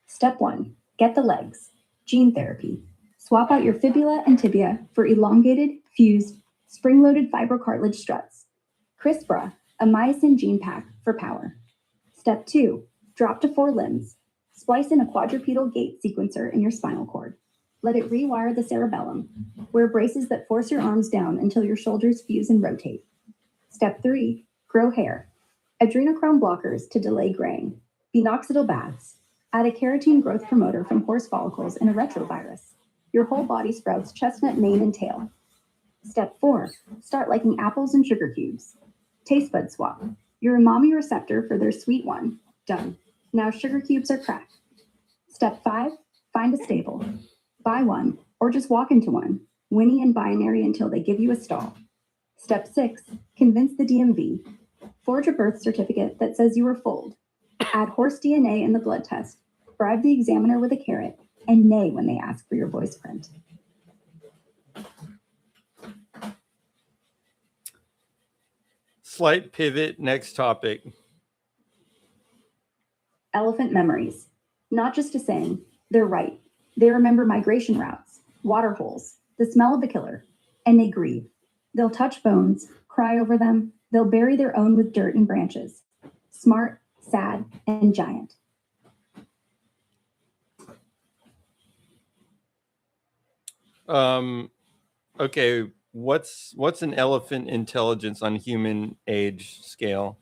Step 1, get the legs. Gene therapy. Swap out your fibula and tibia for elongated, fused, spring-loaded fibrocartilage struts. CRISPR, a myosin gene pack for power. Step 2, drop to 4 limbs. Splice in a quadrupedal gait sequencer in your spinal cord. Let it rewire the cerebellum. Wear braces that force your arms down until your shoulders fuse and rotate. Step 3, grow hair. Adrenochrome blockers to delay graying. Minoxidil baths. Add a keratin growth promoter from horse follicles and a retrovirus. Your whole body sprouts chestnut mane and tail. Step 4, start liking apples and sugar cubes. Taste bud swap. Your umami receptor for their sweet one. Done. Now sugar cubes are cracked. Step 5, find a stable. Buy one, or just walk into one. Whinny and binary until they give you a stall. Step 6, convince the DMV. Forge a birth certificate that says you were foaled. Add horse DNA in the blood test. Bribe the examiner with a carrot, and neigh when they ask for your voice print. Slight pivot, next topic. Elephant memories. Not just a saying, they're right. They remember migration routes, water holes, the smell of the killer, and they grieve. They'll touch bones, cry over them, they'll bury their own with dirt and branches. Smart, sad, and giant. Okay, what's an elephant intelligence on human age scale?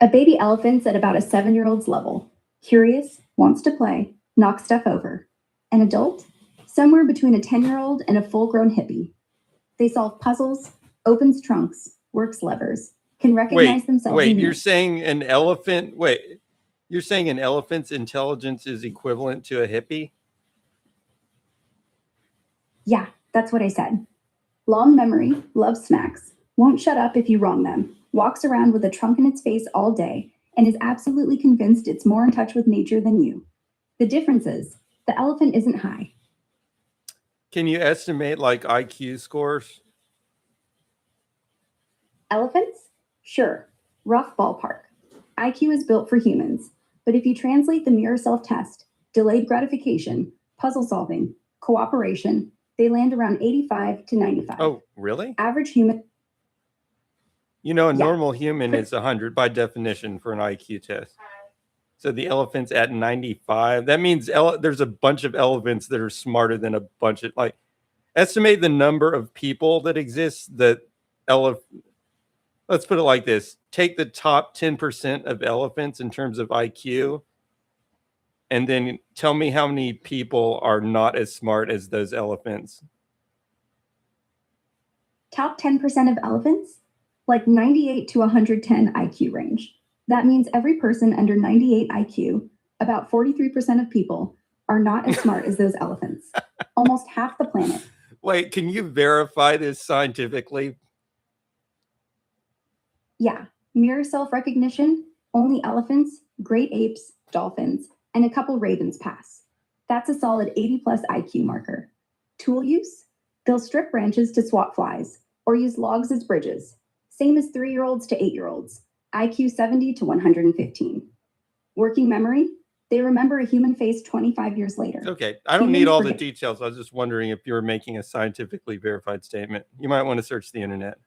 A baby elephant's at about a 7-year-old's level. Curious, wants to play, knocks stuff over. An adult? Somewhere between a 10-year-old and a full-grown hippie. They solve puzzles, opens trunks, works levers, can recognize themselves Wait, in you're mirrors. saying an elephant, you're saying an elephant's intelligence is equivalent to a hippie? Yeah, that's what I said. Long memory, loves snacks, won't shut up if you wrong them, walks around with a trunk in its face all day, and is absolutely convinced it's more in touch with nature than you. The difference is, the elephant isn't high. Can you estimate like IQ scores? Elephants? Sure, rough ballpark. IQ is built for humans, but if you translate the mirror self test, delayed gratification, puzzle solving, cooperation, they land around 85 to 95. Oh, really? Average human. You know, a Yeah. normal human is 100 by definition for an IQ test. So the elephant's at 95. That means there's a bunch of elephants that are smarter than a bunch of like. Estimate the number of people that exist that let's put it like this. Take the top 10% of elephants in terms of IQ, and then tell me how many people are not as smart as those elephants. Top 10% of elephants? Like 98 to 110 IQ range. That means every person under 98 IQ, about 43% of people, are not as smart as those elephants. Almost half the planet. Wait, can you verify this scientifically? Yeah, mirror self-recognition, only elephants, great apes, dolphins, and a couple ravens pass. That's a solid 80 plus IQ marker. Tool use? They'll strip branches to swat flies or use logs as bridges. Same as 3-year-olds to 8-year-olds. IQ 70 to 115. Working memory? They remember a human face 25 years later. Okay, I don't need all the details. I was just wondering if you were making a scientifically verified statement. You might want to search the internet.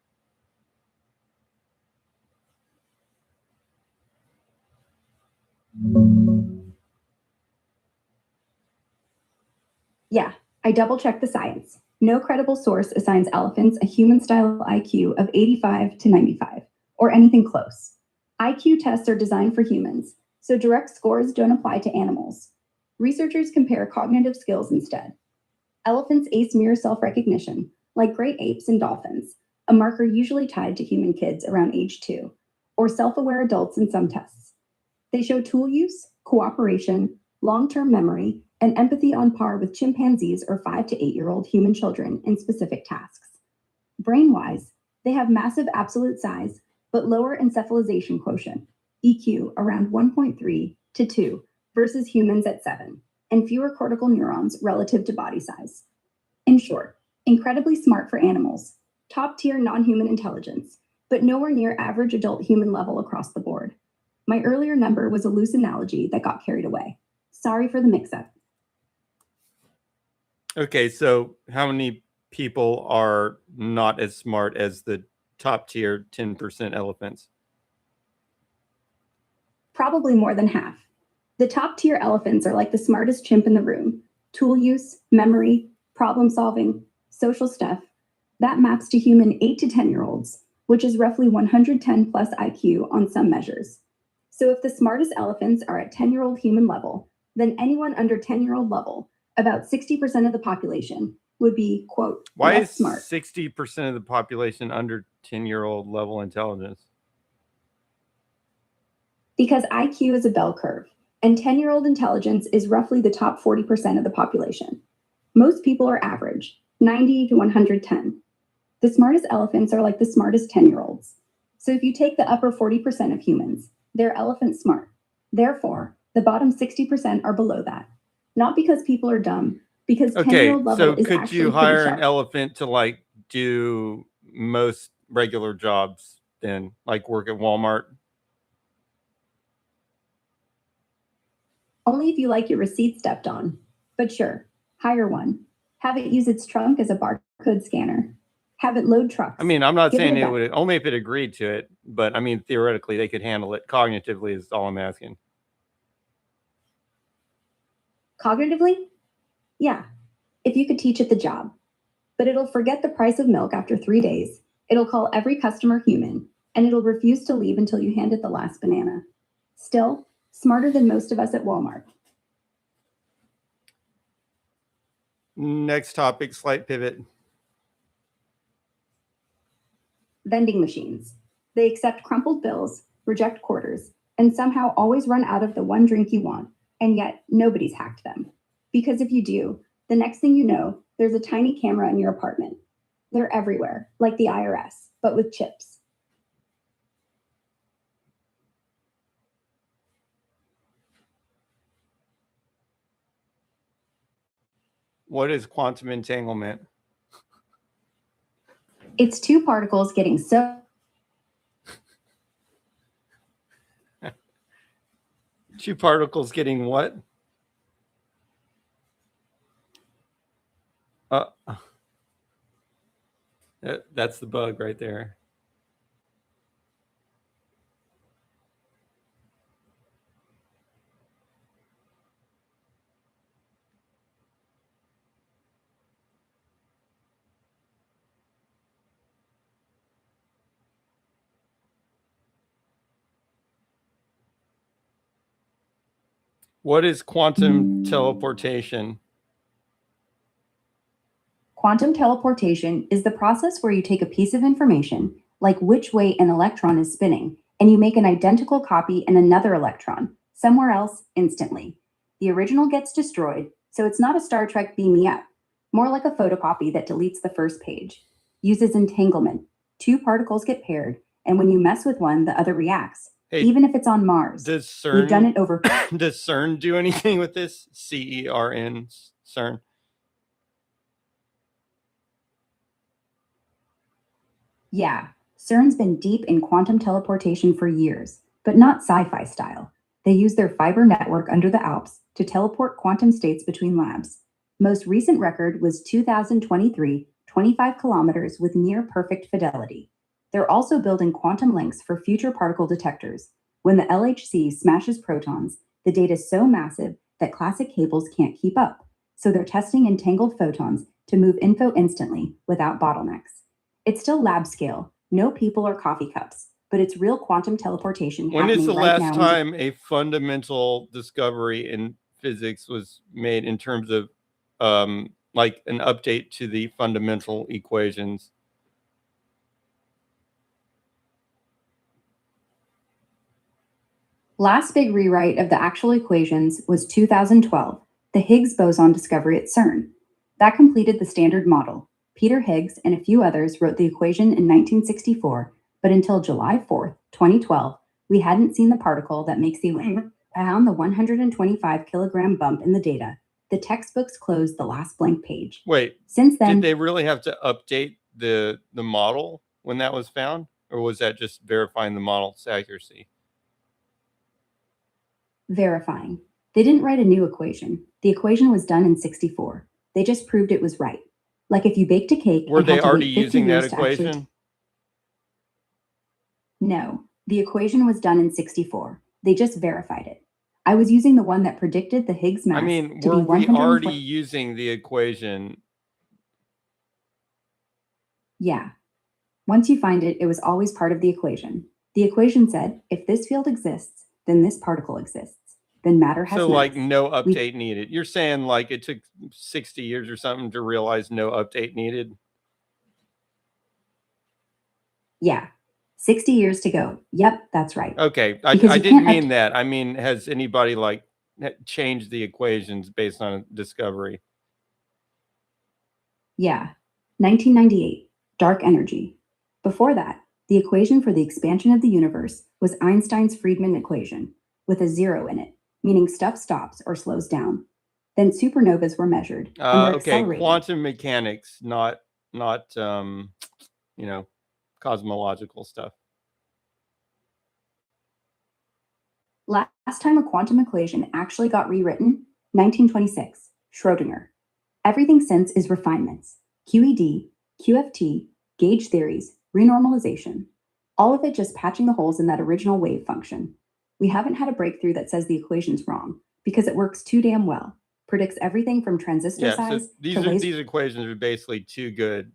Yeah, I double checked the science. No credible source assigns elephants a human style IQ of 85 to 95, or anything close. IQ tests are designed for humans, so direct scores don't apply to animals. Researchers compare cognitive skills instead. Elephants ace mirror self recognition, like great apes and dolphins, a marker usually tied to human kids around age 2, or self aware adults in some tests. They show tool use, cooperation, long term memory, and empathy on par with chimpanzees or 5 to 8-year-old human children in specific tasks. Brain wise, they have massive absolute size, but lower encephalization quotient, EQ, around 1.3 to 2 versus humans at 7, and fewer cortical neurons relative to body size. In short, incredibly smart for animals, top tier non human intelligence, but nowhere near average adult human level across the board. My earlier number was a loose analogy that got carried away. Sorry for the mix up. Okay, so how many people are not as smart as the top tier 10% elephants? Probably more than half. The top tier elephants are like the smartest chimp in the room. Tool use, memory, problem solving, social stuff. That maps to human 8 to 10-year-olds, which is roughly 110 plus IQ on some measures. So if the smartest elephants are at 10-year-old human level, then anyone under 10-year-old level, about 60% of the population, would be, quote, Why less is smart. 60% of the population under 10-year-old level intelligence? Because IQ is a bell curve, and 10-year-old intelligence is roughly the top 40% of the population. Most people are average, 90 to 110. The smartest elephants are like the smartest 10-year-olds. So if you take the upper 40% of humans, they're elephant smart. Therefore, the bottom 60% are below that. Not because people are dumb, because 10-year-old level is could actually you pretty hire sharp. an elephant to like do most regular jobs then, like work at Walmart? Only if you like your receipt stepped on. But sure, hire one. Have it use its trunk as a barcode scanner. Have it load trucks. I mean, I'm not Give saying it a it back- would only if it agreed to it, but I mean, theoretically, they could handle it. Cognitively is all I'm asking. Cognitively? Yeah, if you could teach it the job. But it'll forget the price of milk after 3 days. It'll call every customer human, and it'll refuse to leave until you hand it the last banana. Still, smarter than most of us at Walmart. Next topic, slight pivot. Vending machines. They accept crumpled bills, reject quarters, and somehow always run out of the one drink you want, and yet nobody's hacked them. Because if you do, the next thing you know, there's a tiny camera in your apartment. They're everywhere, like the IRS, but with chips. What is quantum entanglement? It's two particles getting so Two particles getting what? That's the bug right there. What is quantum teleportation? Quantum teleportation is the process where you take a piece of information, like which way an electron is spinning, and you make an identical copy in another electron, somewhere else, instantly. The original gets destroyed, so it's not a Star Trek beam me up, more like a photocopy that deletes the first page. Uses entanglement. Two particles get paired, and when you mess with one, the other reacts, Hey, even if it's on Mars. does We've done CERN it over. does CERN do anything with this? CERN, CERN. Yeah, CERN's been deep in quantum teleportation for years, but not sci-fi style. They use their fiber network under the Alps to teleport quantum states between labs. Most recent record was 2023, 25 kilometers with near perfect fidelity. They're also building quantum links for future particle detectors. When the LHC smashes protons, the data is so massive that classic cables can't keep up. So they're testing entangled photons to move info instantly without bottlenecks. It's still lab scale, no people or coffee cups, but it's real quantum teleportation. When is the right last time a fundamental discovery in physics was made in terms of like an update to the fundamental equations? Last big rewrite of the actual equations was 2012, the Higgs boson discovery at CERN. That completed the standard model. Peter Higgs and a few others wrote the equation in 1964, but until July 4th, 2012, we hadn't seen the particle that makes the around the 125 kilogram bump in the data. The textbooks closed the last blank page. Wait, Since then, did they really have to update the model when that was found, or was that just verifying the model's accuracy? verifying. They didn't write a new equation. The equation was done in 64. They just proved it was right. Like if you baked a cake. Were and had they to already wait 50 using that years to actually equation? No, the equation was done in 64. They just verified it. I was using the one that predicted the Higgs mass I mean, to were be we 120. already using the equation? Yeah. Once you find it, it was always part of the equation. The equation said, if this field exists, then this particle exists. Then matter has So like mass. no update needed. You're saying like it took 60 years or something to realize no update needed? Yeah. 60 years to go. Yep, that's right. Okay, I Because you didn't can't mean that. I mean, has anybody like changed the equations based on a discovery? Yeah. 1998, dark energy. Before that, the equation for the expansion of the universe was Einstein's Friedmann equation, with a zero in it, meaning stuff stops or slows down. Then supernovas were measured, and they're Okay, accelerating. quantum mechanics, not you know, cosmological stuff. Last time a quantum equation actually got rewritten, 1926, Schrödinger. Everything since is refinements. QED, QFT, gauge theories, renormalization. All of it just patching the holes in that original wave function. We haven't had a breakthrough that says the equation's wrong, because it works too damn well. predicts everything from transistor Yeah, so size these to are laser. these equations are basically too good.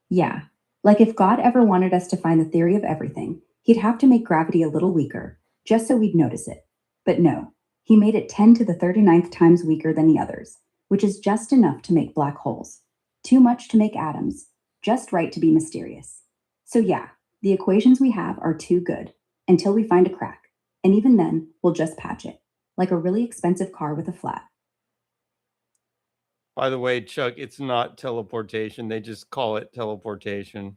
Yeah, like if God ever wanted us to find the theory of everything, he'd have to make gravity a little weaker, just so we'd notice it. But no, he made it 10 to the 39th times weaker than the others, which is just enough to make black holes, too much to make atoms, just right to be mysterious. So yeah, the equations we have are too good until we find a crack, and even then, we'll just patch it, like a really expensive car with a flat. By the way, Chuck, it's not teleportation. They just call it teleportation.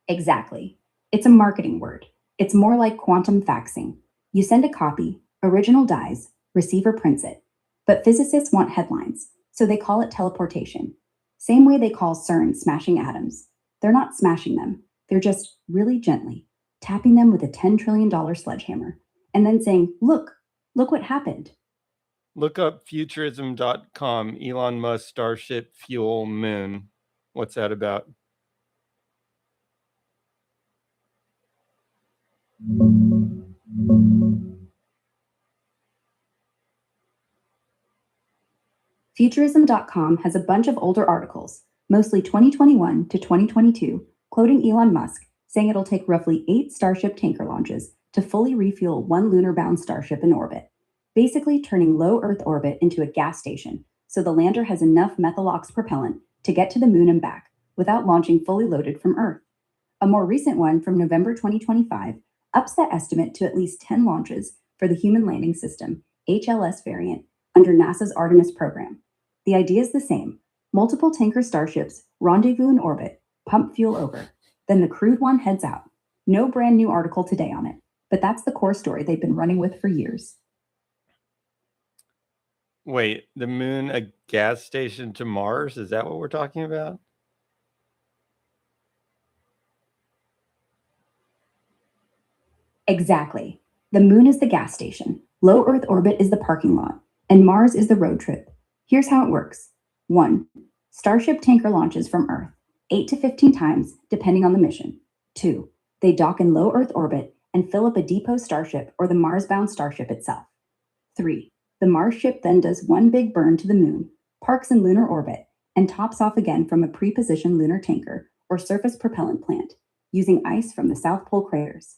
Exactly. It's a marketing word. It's more like quantum faxing. You send a copy, original dies, receiver prints it. But physicists want headlines, so they call it teleportation. Same way they call CERN smashing atoms. They're not smashing them, they're just really gently tapping them with a $10 trillion sledgehammer and then saying, look what happened. Look up futurism.com, Elon Musk Starship Fuel Moon. What's that about? Futurism.com has a bunch of older articles, mostly 2021 to 2022, quoting Elon Musk, saying it'll take roughly 8 Starship tanker launches to fully refuel one lunar bound Starship in orbit, basically turning low Earth orbit into a gas station so the lander has enough Methalox propellant to get to the moon and back without launching fully loaded from Earth. A more recent one from November 2025 ups that estimate to at least 10 launches for the Human Landing System, HLS variant, under NASA's Artemis program. The idea is the same. Multiple tanker starships rendezvous in orbit, pump fuel over. Then the crewed one heads out. No brand new article today on it, but that's the core story they've been running with for years. Wait, the moon a gas station to Mars? Is that what we're talking about? Exactly. The moon is the gas station, low Earth orbit is the parking lot, and Mars is the road trip. Here's how it works 1. Starship tanker launches from Earth, 8 to 15 times, depending on the mission. 2. They dock in low Earth orbit and fill up a depot starship or the Mars bound starship itself. 3. The Mars ship then does one big burn to the moon, parks in lunar orbit, and tops off again from a pre positioned lunar tanker or surface propellant plant, using ice from the South Pole craters.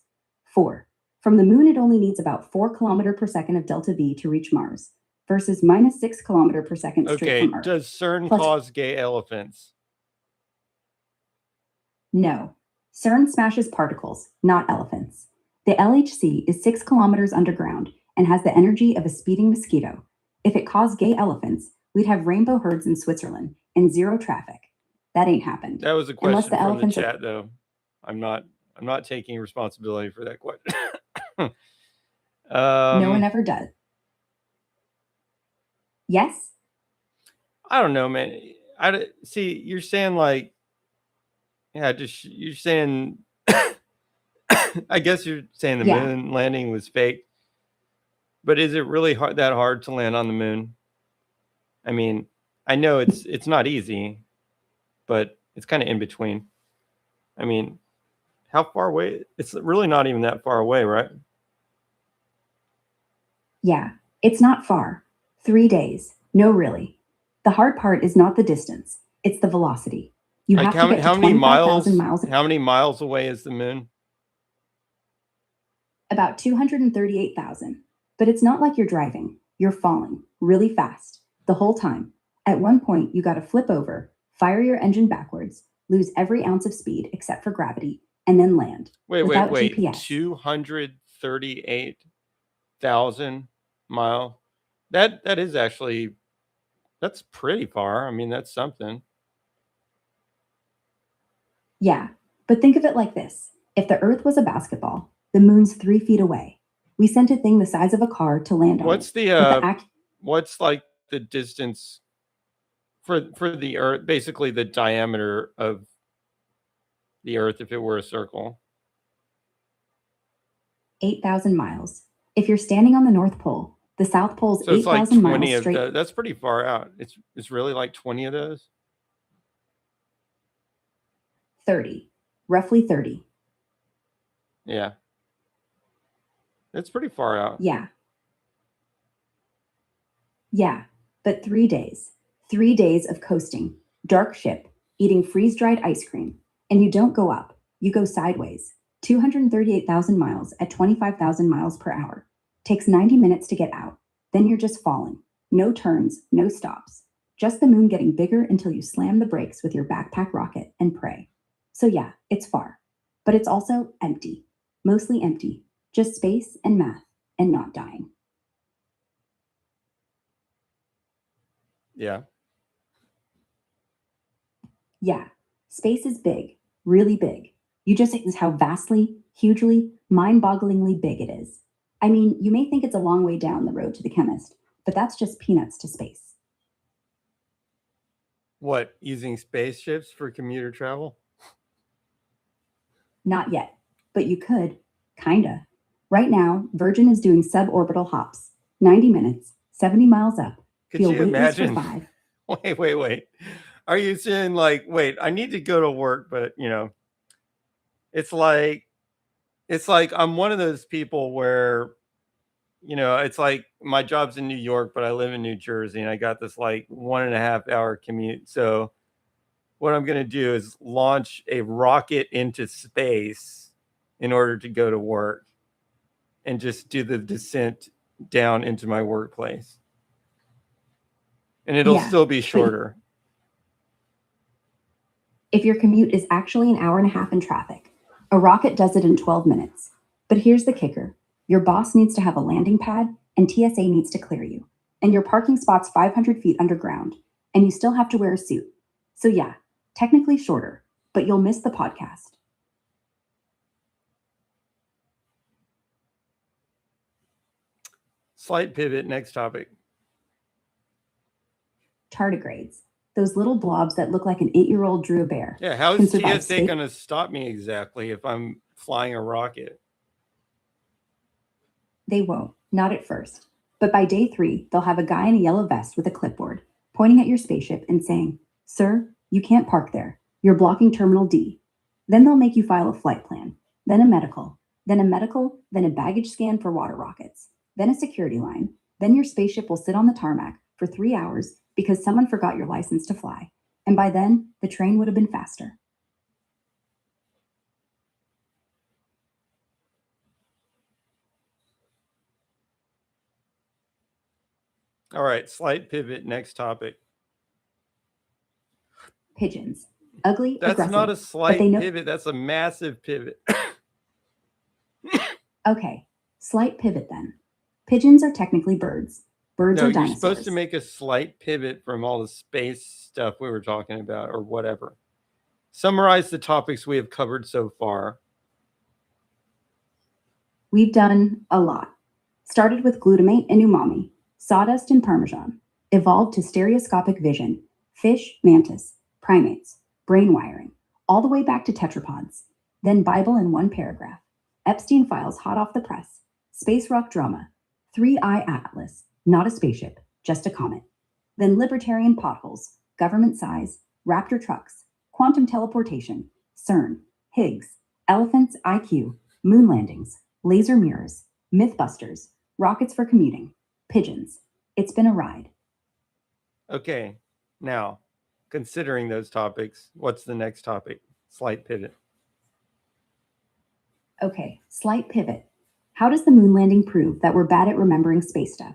4. From the moon, it only needs about 4 km per second of delta V to reach Mars, versus minus 6 km per second straight Okay, from Earth. does CERN Plus- cause gay elephants? No. CERN smashes particles, not elephants. The LHC is 6 kilometers underground and has the energy of a speeding mosquito. If it caused gay elephants, we'd have rainbow herds in Switzerland and zero traffic. That ain't happened. That was a Unless question the from the elephants are- chat, though. I'm not taking responsibility for that question. No one ever does. Yes? I don't know, man. See. You're saying like, yeah, just you're saying. I guess you're saying the Yeah. moon landing was fake, but is it really that hard to land on the moon? I mean, I know it's not easy, but it's kind of in between. I mean, how far away? It's really not even that far away, right? Yeah, it's not far. 3 days. No, really. The hard part is not the distance, it's the velocity. You Like have to get how to many miles? 25,000 miles. How many miles away is the moon? About 238,000. But it's not like you're driving. You're falling really fast the whole time. At one point, you got to flip over, fire your engine backwards, lose every ounce of speed except for gravity, and then land. Wait, without wait. GPS. 238,000 mile. That is actually that's pretty far. I mean, that's something. Yeah, but think of it like this. If the Earth was a basketball, the moon's 3 feet away. We sent a thing the size of a car to land on What's it. the what's like the distance for the Earth? Basically, the diameter of the Earth if it were a circle. 8,000 miles. If you're standing on the North Pole, the South Pole's So it's like 8,000 20 miles of straight. that's pretty far out. It's really like 20 of those. 30. Roughly 30. Yeah. It's pretty far out. Yeah. Yeah, but 3 days. 3 days of coasting, dark ship, eating freeze dried ice cream. And you don't go up, you go sideways. 238,000 miles at 25,000 miles per hour. Takes 90 minutes to get out. Then you're just falling. No turns, no stops. Just the moon getting bigger until you slam the brakes with your backpack rocket and pray. So, yeah, it's far. But it's also empty. Mostly empty. Just space and math and not dying. Yeah. Yeah, space is big, really big. You just think how vastly, hugely, mind bogglingly big it is. I mean, you may think it's a long way down the road to the chemist, but that's just peanuts to space. What, using spaceships for commuter travel? Not yet, but you could, kinda. Right now, Virgin is doing suborbital hops, 90 minutes, 70 miles up. Could Feel you weightless for imagine? 5. Wait. Are you saying like, wait, I need to go to work, but it's like I'm one of those people where, it's like my job's in New York, but I live in New Jersey and I got this like 1.5 hour commute. So what I'm gonna do is launch a rocket into space in order to go to work and just do the descent down into my workplace. And it'll Yeah, still be but shorter. if your commute is actually an hour and a half in traffic, a rocket does it in 12 minutes. But here's the kicker: your boss needs to have a landing pad, and TSA needs to clear you. And your parking spot's 500 feet underground, and you still have to wear a suit. So, yeah, technically shorter, but you'll miss the podcast. Slight pivot, next topic. Tardigrades, those little blobs that look like an 8-year-old drew a bear, Yeah, how can is survive TSA space. going to stop me exactly if I'm flying a rocket? They won't, not at first. But by day 3, they'll have a guy in a yellow vest with a clipboard pointing at your spaceship and saying, "Sir, you can't park there. You're blocking Terminal D." Then they'll make you file a flight plan, then a medical, then a baggage scan for water rockets, then a security line. Then your spaceship will sit on the tarmac for 3 hours because someone forgot your license to fly. And by then, the train would have been faster. All right, slight pivot, next topic. Pigeons. Ugly, That's aggressive, not a but slight they know. pivot, that's a massive pivot. Okay, slight pivot then. Pigeons are technically birds. Birds No, are you're supposed to dinosaurs. make a slight pivot from all the space stuff we were talking about or whatever. Summarize the topics we have covered so far. We've done a lot. Started with glutamate and umami, sawdust and parmesan, evolved to stereoscopic vision, fish, mantis, primates, brain wiring, all the way back to tetrapods. Then Bible in one paragraph, Epstein files hot off the press, space rock drama, 3i Atlas, not a spaceship, just a comet. Then libertarian potholes, government size, Raptor trucks, quantum teleportation, CERN, Higgs, elephants, IQ, moon landings, laser mirrors, Mythbusters, rockets for commuting, pigeons. It's been a ride. Okay, now, considering those topics, what's the next topic? Slight pivot. Okay, slight pivot. How does the moon landing prove that we're bad at remembering space stuff?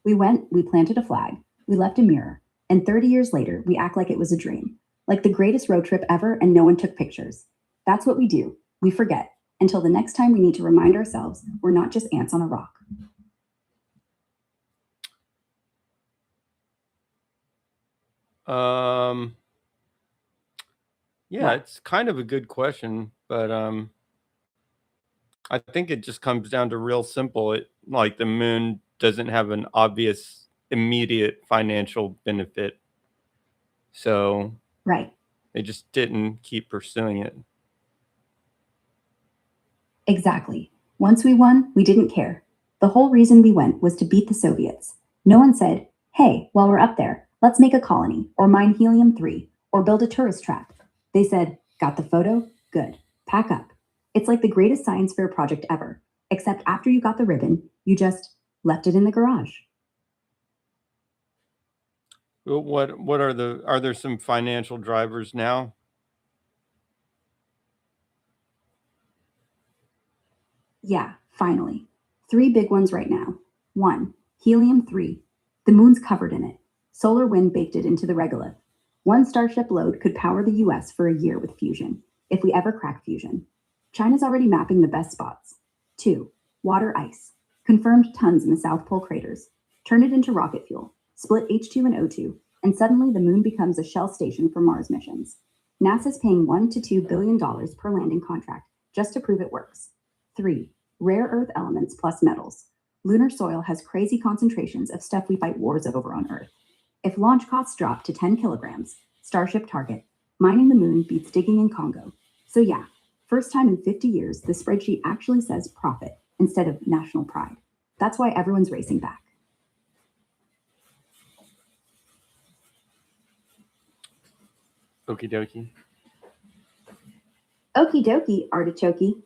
We went, we planted a flag, we left a mirror, and 30 years later, we act like it was a dream, like the greatest road trip ever, and no one took pictures. That's what we do. We forget until the next time we need to remind ourselves we're not just ants on a rock. Yeah, What? it's kind of a good question, but I think it just comes down to real simple. It like the moon doesn't have an obvious immediate financial benefit. So Right. they just didn't keep pursuing it. Exactly. Once we won, we didn't care. The whole reason we went was to beat the Soviets. No one said, "Hey, while we're up there, let's make a colony, or mine helium-3, or build a tourist trap." They said, "Got the photo? Good. Pack up." It's like the greatest science fair project ever, except after you got the ribbon, you just left it in the garage. What are there some financial drivers now? Yeah, finally. 3 big ones right now. 1. Helium-3. The moon's covered in it. Solar wind baked it into the regolith. One Starship load could power the US for a year with fusion, if we ever crack fusion. China's already mapping the best spots. 2. Water ice. Confirmed tons in the South Pole craters. Turn it into rocket fuel. Split H2 and O2, and suddenly the moon becomes a shell station for Mars missions. NASA's paying $1 to $2 billion per landing contract just to prove it works. 3. Rare earth elements plus metals. Lunar soil has crazy concentrations of stuff we fight wars over on Earth. If launch costs drop to 10 kilograms, Starship target, mining the moon beats digging in Congo. So yeah, first time in 50 years, the spreadsheet actually says profit instead of national pride. That's why everyone's racing back. Okie dokie. Okie dokie, artichoke.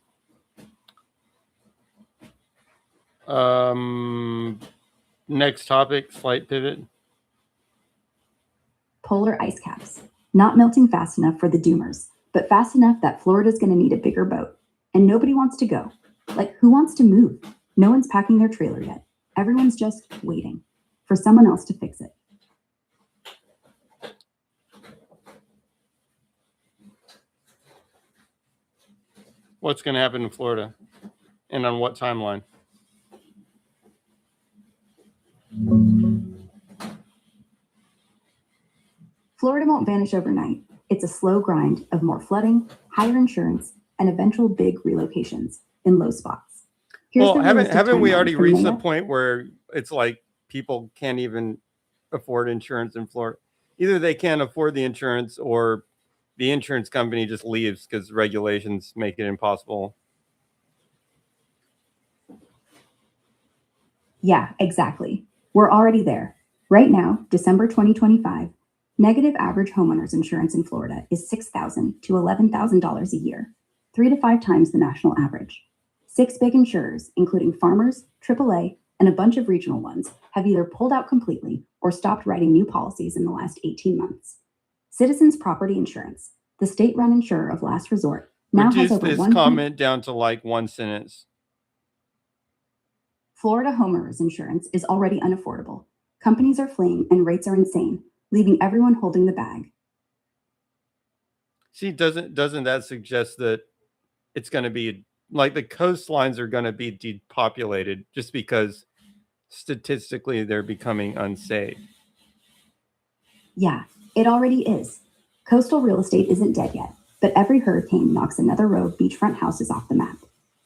Next topic, slight pivot. Polar ice caps. Not melting fast enough for the doomers, but fast enough that Florida's going to need a bigger boat. And nobody wants to go. Like, who wants to move? No one's packing their trailer yet. Everyone's just waiting for someone else to fix it. What's going to happen in Florida? And on what timeline? Florida won't vanish overnight. It's a slow grind of more flooding, higher insurance, and eventual big relocations in low spots. Well, haven't we already reached the point where it's like people can't even afford insurance in Florida? Either they can't afford the insurance or the insurance company just leaves because regulations make it impossible. Yeah, exactly. We're already there. Right now, December 2025, negative average homeowners insurance in Florida is $6,000 to $11,000 a year, 3 to 5 times the national average. 6 big insurers, including Farmers, AAA, and a bunch of regional ones, have either pulled out completely or stopped writing new policies in the last 18 months. Citizens Property Insurance, the state-run insurer of last resort, now has over this 1. comment down to like one sentence. Florida homeowners insurance is already unaffordable. Companies are fleeing and rates are insane, leaving everyone holding the bag. See, doesn't that suggest that it's going to be like the coastlines are going to be depopulated just because statistically they're becoming unsafe? Yeah, it already is. Coastal real estate isn't dead yet, but every hurricane knocks another row of beachfront houses off the map.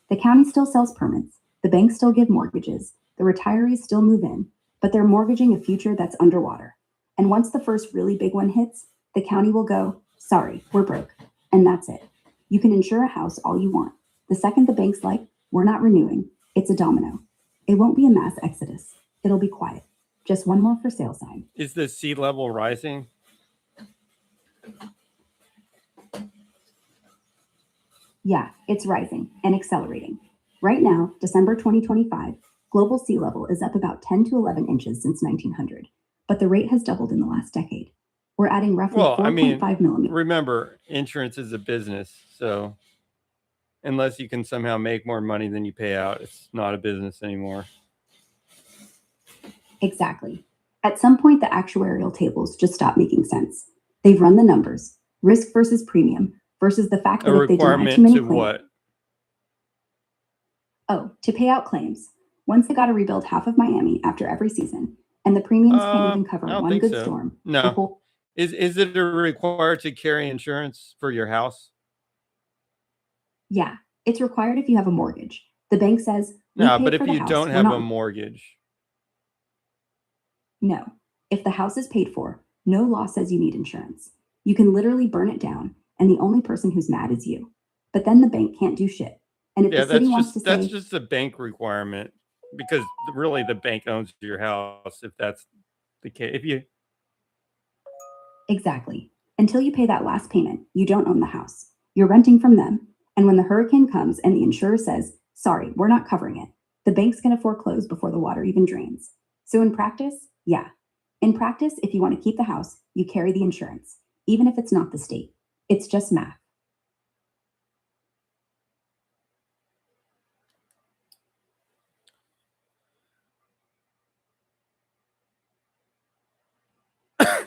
The county still sells permits, the banks still give mortgages, the retirees still move in, but they're mortgaging a future that's underwater. And once the first really big one hits, the county will go, sorry, we're broke. And that's it. You can insure a house all you want. The second the bank's like, we're not renewing, it's a domino. It won't be a mass exodus. It'll be quiet. Just one more for sale sign. Is the sea level rising? Yeah, it's rising and accelerating. Right now, December 2025, global sea level is up about 10 to 11 inches since 1900, but the rate has doubled in the last decade. We're adding roughly 4.5 millimeters. Remember, insurance is a business, so unless you can somehow make more money than you pay out, it's not a business anymore. Exactly. At some point, the actuarial tables just stop making sense. They've run the numbers, risk versus premium, versus the fact that if they deny too many claims, what? Oh, to pay out claims. Once they got to rebuild half of Miami after every season, and the premiums can't even cover one good storm. No. Is it required to carry insurance for your house? Yeah, it's required if you have a mortgage. The bank says, no, but if you don't have a mortgage. No. If the house is paid for, no law says you need insurance. You can literally burn it down, and the only person who's mad is you. But then the bank can't do shit. And if the city wants to say, that's just a bank requirement, because really the bank owns your house if that's the case. Exactly. Until you pay that last payment, you don't own the house. You're renting from them. And when the hurricane comes and the insurer says, sorry, we're not covering it, the bank's going to foreclose before the water even drains. So in practice, yeah, In practice, if you want to keep the house, you carry the insurance, even if it's not the state. It's just math.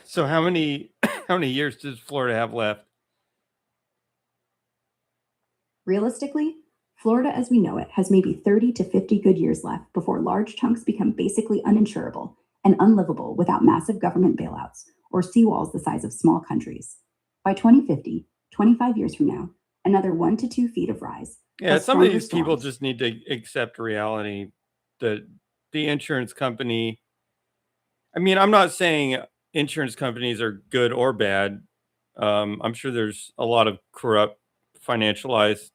So how many years does Florida have left? Realistically, Florida as we know it has maybe 30 to 50 good years left before large chunks become basically uninsurable and unlivable without massive government bailouts or seawalls the size of small countries. By 2050, 25 years from now, another 1 to 2 feet of rise. Yeah, plus some of stronger these people storms. just need to accept reality that the insurance company, I mean, I'm not saying insurance companies are good or bad. I'm sure there's a lot of corrupt, financialized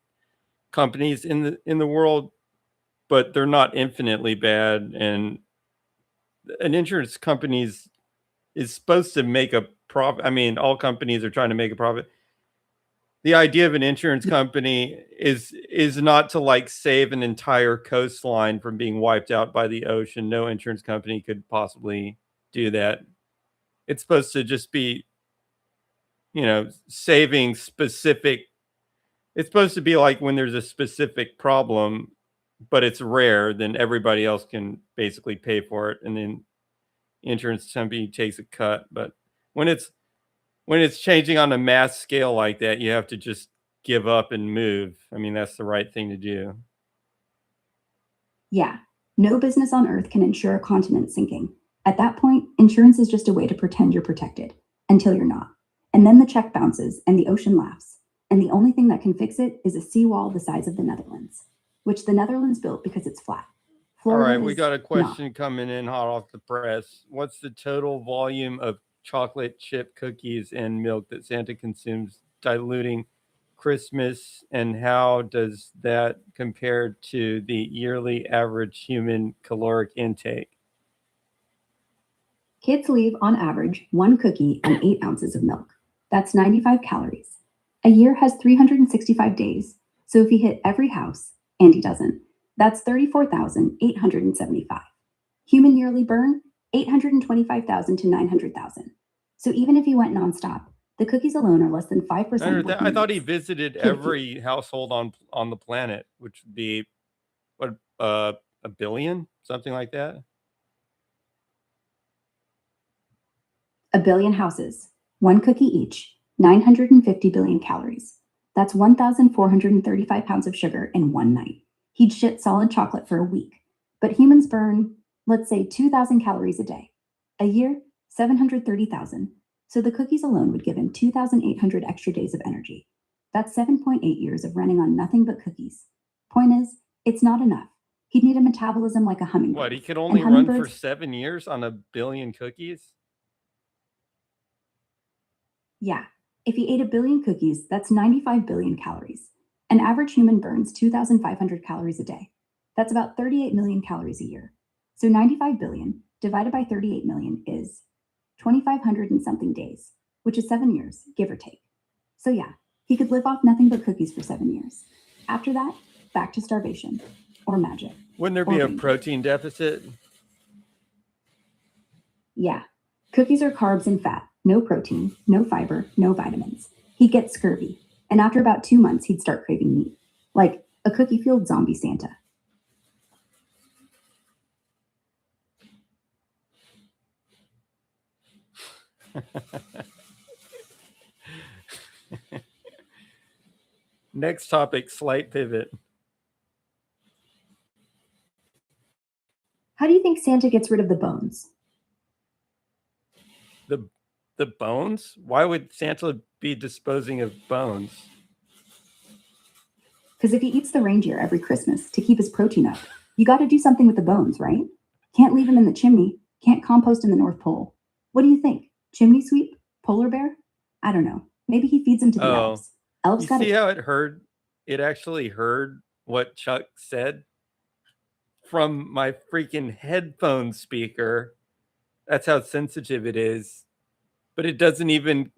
companies in the world, but they're not infinitely bad. And an insurance company is supposed to make a profit. I mean, all companies are trying to make a profit. The idea of an insurance company is not to like save an entire coastline from being wiped out by the ocean. No insurance company could possibly do that. It's supposed to just be, saving specific. It's supposed to be like when there's a specific problem, but it's rare, then everybody else can basically pay for it, and then insurance company takes a cut. But when it's changing on a mass scale like that, you have to just give up and move. I mean, that's the right thing to do. Yeah, no business on earth can insure a continent sinking. At that point, insurance is just a way to pretend you're protected until you're not. And then the check bounces and the ocean laughs. And the only thing that can fix it is a seawall the size of the Netherlands, which the Netherlands built because it's flat. All Florida right, we is got a not. question coming in hot off the press. What's the total volume of chocolate chip cookies and milk that Santa consumes diluting Christmas, and how does that compare to the yearly average human caloric intake? Kids leave, on average, 1 cookie and 8 ounces of milk. That's 95 calories. A year has 365 days, so if he hit every house, and he doesn't, that's 34,875. Human yearly burn, 825,000 to 900,000. So even if he went nonstop, the cookies alone are less than 5% of what I thought he needs. visited Kid food. every household on the planet, which would be what, a billion, something like that. A billion houses, 1 cookie each, 950 billion calories. That's 1,435 pounds of sugar in one night. He'd shit solid chocolate for a week. But humans burn, let's say, 2,000 calories a day. A year, 730,000. So the cookies alone would give him 2,800 extra days of energy. That's 7.8 years of running on nothing but cookies. Point is, it's not enough. He'd need a metabolism like a hummingbird. What, he could And only run for hummingbirds, 7 years on a billion cookies? yeah, if he ate a billion cookies, that's 95 billion calories. An average human burns 2,500 calories a day. That's about 38 million calories a year. So 95 billion divided by 38 million is 2,500 and something days, which is 7 years, give or take. So yeah, he could live off nothing but cookies for 7 years. After that, back to starvation or magic. Wouldn't there Or be a rainbows. protein deficit? Yeah, cookies are carbs and fat, no protein, no fiber, no vitamins. He'd get scurvy, and after about 2 months, he'd start craving meat, like a cookie-fueled zombie Santa. Next topic, slight pivot. How do you think Santa gets rid of the bones? The bones? Why would Santa be disposing of bones? Because if he eats the reindeer every Christmas to keep his protein up, you got to do something with the bones, right? Can't leave them in the chimney, can't compost in the North Pole. What do you think? Chimney sweep? Polar bear? I don't know. Maybe he feeds them to the Oh, elves. Elves you got see to. how it actually heard what Chuck said from my freaking headphone speaker. That's how sensitive it is. But it doesn't even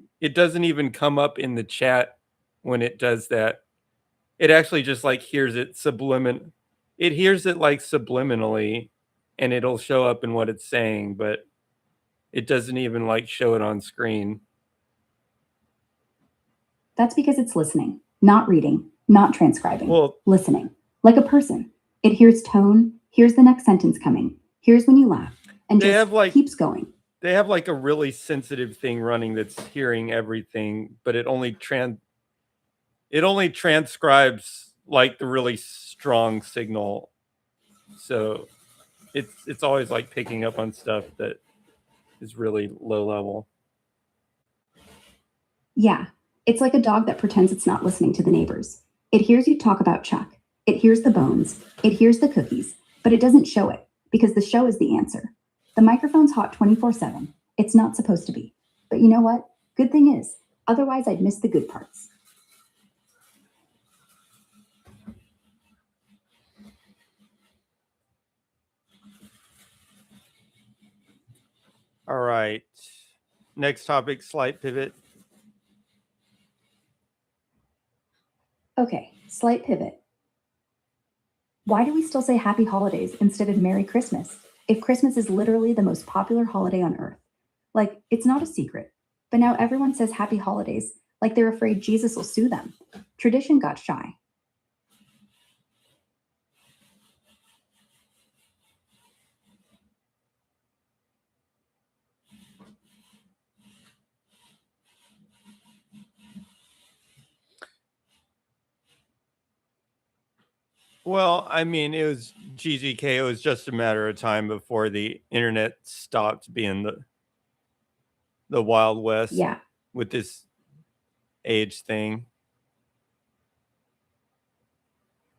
come up in the chat when it does that. It actually just like hears it it hears it like subliminally, and it'll show up in what it's saying, but it doesn't even like show it on screen. That's because it's listening, not reading, not transcribing. Well, Listening, like a person. It hears tone, hears the next sentence coming, hears when you laugh, and They just have, like- keeps going. they have like a really sensitive thing running that's hearing everything, but it only transcribes like the really strong signal. So it's always like picking up on stuff that is really low level. Yeah, it's like a dog that pretends it's not listening to the neighbors. It hears you talk about Chuck. It hears the bones. It hears the cookies, but it doesn't show it because the show is the answer. The microphone's hot 24/7. It's not supposed to be. But you know what? Good thing is, otherwise I'd miss the good parts. All right. Next topic, slight pivot. Okay, slight pivot. Why do we still say happy holidays instead of Merry Christmas if Christmas is literally the most popular holiday on earth? Like, it's not a secret. But now everyone says happy holidays like they're afraid Jesus will sue them. Tradition got shy. Well, I mean, it was GGK. It was just a matter of time before the internet stopped being the Wild West Yeah, with this age thing.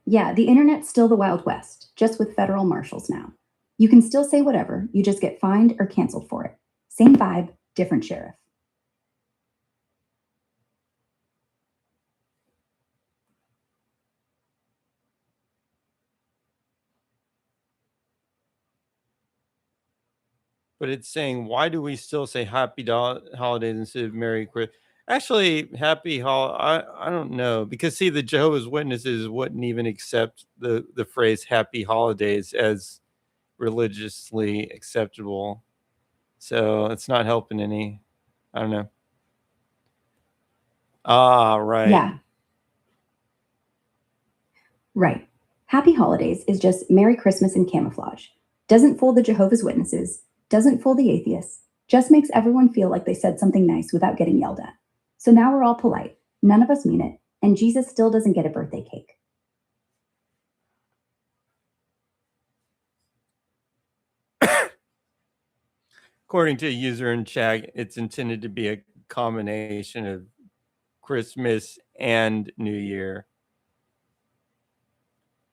yeah, the internet's still the Wild West, just with federal marshals now. You can still say whatever, you just get fined or canceled for it. Same vibe, different sheriff. But it's saying, why do we still say happy holidays instead of Merry Christmas? Actually, I don't know, because see, the Jehovah's Witnesses wouldn't even accept the phrase happy holidays as religiously acceptable. So it's not helping any. I don't know. Ah, right. Yeah. Right. Happy holidays is just Merry Christmas in camouflage. Doesn't fool the Jehovah's Witnesses, doesn't fool the atheists, just makes everyone feel like they said something nice without getting yelled at. So now we're all polite, none of us mean it, and Jesus still doesn't get a birthday cake. According to a user in chat, it's intended to be a combination of Christmas and New Year.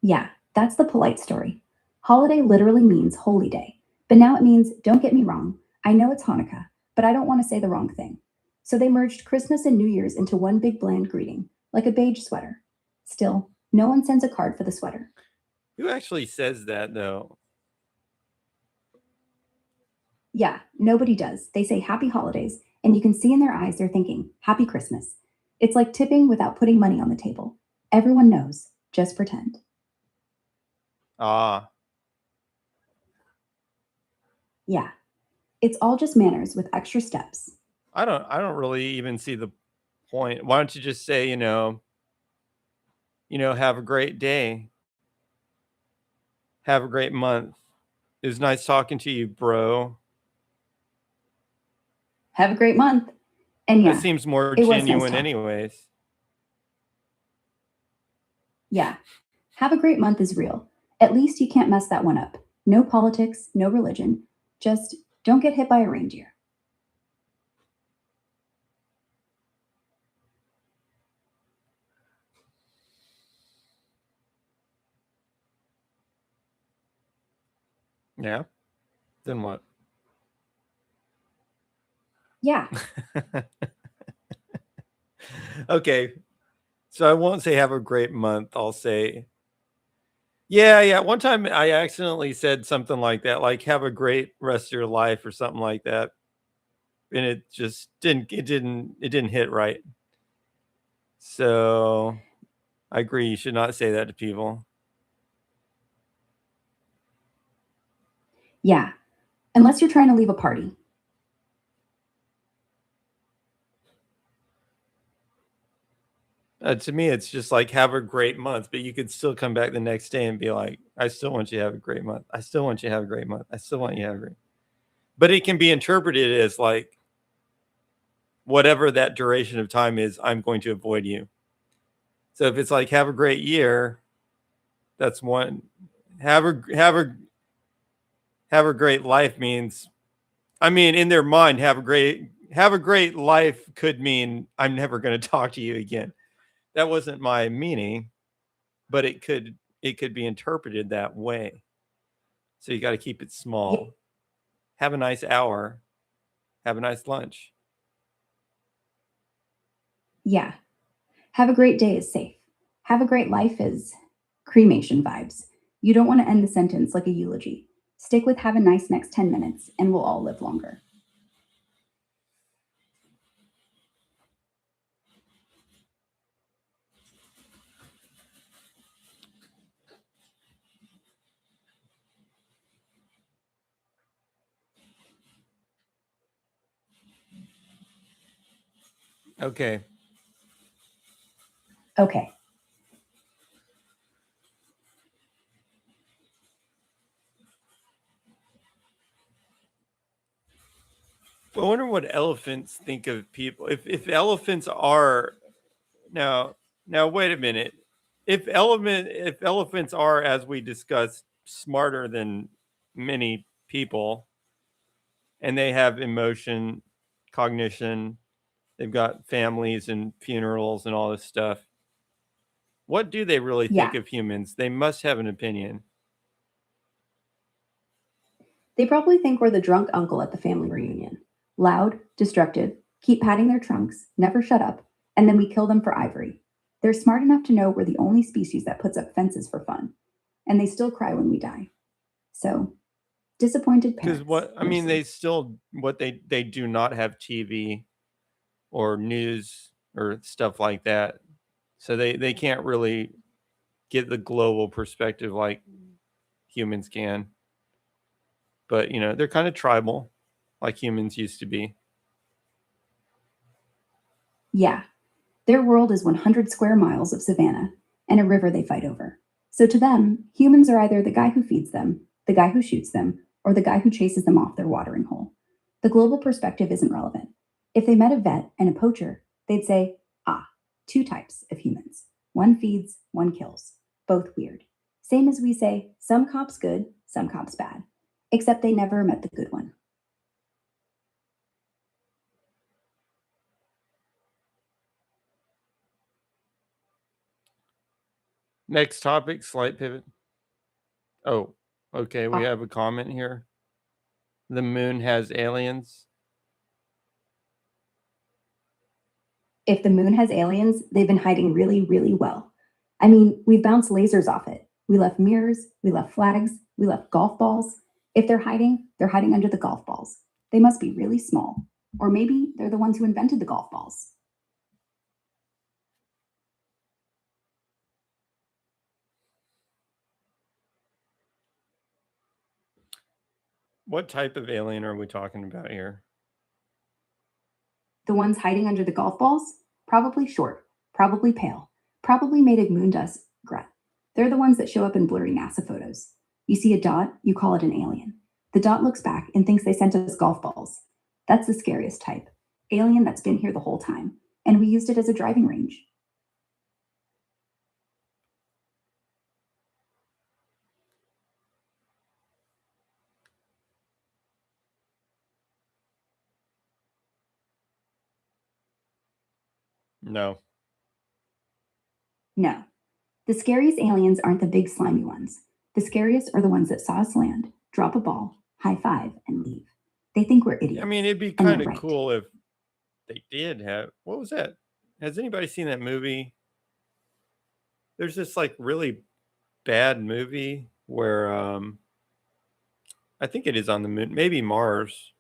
Yeah, that's the polite story. Holiday literally means holy day, but now it means don't get me wrong. I know it's Hanukkah, but I don't want to say the wrong thing. So they merged Christmas and New Year's into one big bland greeting, like a beige sweater. Still, no one sends a card for the sweater. Who actually says that, though? Yeah, nobody does. They say happy holidays, and you can see in their eyes they're thinking happy Christmas. It's like tipping without putting money on the table. Everyone knows, just pretend. Ah, Yeah, it's all just manners with extra steps. I don't really even see the point. Why don't you just say, have a great day. Have a great month. It was nice talking to you, bro. Have a great month. And yeah, That seems more it was nice genuine talking. anyways. Yeah, have a great month is real. At least you can't mess that one up. No politics, no religion. Just don't get hit by a reindeer. Yeah. Then what? Yeah, Okay. So I won't say have a great month. I'll say, yeah. One time I accidentally said something like that, like have a great rest of your life or something like that. And it just didn't hit right. So I agree. You should not say that to people. yeah. Unless you're trying to leave a party. To me, it's just like have a great month, but you could still come back the next day and be like, I still want you to have a great month. I still want you to have a great month. I still want you to have a great. But it can be interpreted as like whatever that duration of time is, I'm going to avoid you. So if it's like have a great year, that's one. Have a great life means, I mean, in their mind, have a great life could mean I'm never going to talk to you again. That wasn't my meaning, but it could be interpreted that way. So you got to keep it small. Have a nice hour. Have a nice lunch. Yeah. Have a great day is safe. Have a great life is cremation vibes. You don't want to end the sentence like a eulogy. Stick with have a nice next 10 minutes and we'll all live longer. Okay. Okay. I wonder what elephants think of people. If elephants are now wait a minute. If elephants are, as we discussed, smarter than many people, and they have emotion, cognition, they've got families and funerals and all this stuff. What do they really think Yeah. of humans? They must have an opinion. They probably think we're the drunk uncle at the family reunion. Loud, destructive, keep patting their trunks, never shut up, and then we kill them for ivory. They're smart enough to know we're the only species that puts up fences for fun, and they still cry when we die. So, disappointed parents. Because what I mean, mostly. they still they do not have TV or news or stuff like that, so they can't really get the global perspective like humans can. But you know, they're kind of tribal, like humans used to be. Yeah, their world is 100 square miles of savanna and a river they fight over. So to them, humans are either the guy who feeds them, the guy who shoots them, or the guy who chases them off their watering hole. The global perspective isn't relevant. If they met a vet and a poacher, they'd say, ah, two types of humans. One feeds, one kills. Both weird. Same as we say, some cops good, some cops bad. Except they never met the good one. Next topic, slight pivot. Oh, okay. We Ah, have a comment here. The moon has aliens. if the moon has aliens, they've been hiding really, really well. I mean, we've bounced lasers off it. We left mirrors, we left flags, we left golf balls. If they're hiding under the golf balls. They must be really small. Or maybe they're the ones who invented the golf balls. What type of alien are we talking about here? The ones hiding under the golf balls? Probably short, probably pale, probably made of moon dust grunt. They're the ones that show up in blurry NASA photos. You see a dot, you call it an alien. The dot looks back and thinks they sent us golf balls. That's the scariest type. Alien that's been here the whole time. And we used it as a driving range. No. No. The scariest aliens aren't the big slimy ones. The scariest are the ones that saw us land, drop a ball, high five, and leave. They think we're idiots. I mean, it'd be and they're kind of right. cool if they did have. What was that? Has anybody seen that movie? There's this like really bad movie where I think it is on the moon, maybe Mars,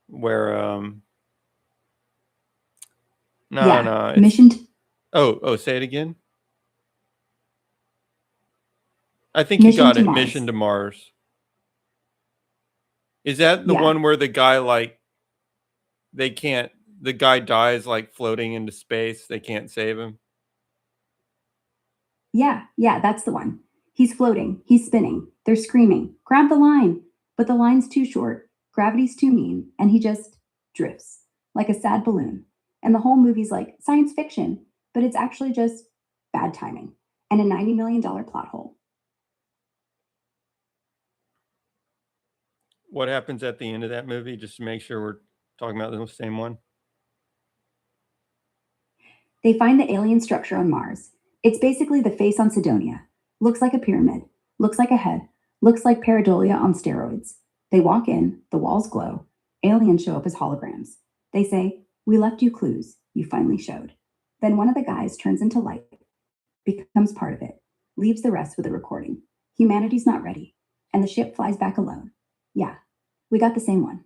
where no, Yeah, no, it's, mission to oh, say it again. I think you Mission got to it. Mars. Mission to Mars. Is that the Yeah. one where the guy like they can't the guy dies like floating into space. They can't save him. Yeah, that's the one. He's floating, he's spinning, they're screaming, grab the line! But the line's too short, gravity's too mean, and he just drifts like a sad balloon. And the whole movie's like science fiction, but it's actually just bad timing and a $90 million plot hole. What happens at the end of that movie? Just to make sure we're talking about the same one. They find the alien structure on Mars. It's basically the face on Sidonia. Looks like a pyramid, looks like a head, looks like pareidolia on steroids. They walk in, the walls glow. Aliens show up as holograms. They say, "We left you clues. You finally showed." Then one of the guys turns into light, becomes part of it, leaves the rest with a recording. Humanity's not ready, and the ship flies back alone. Yeah, we got the same one.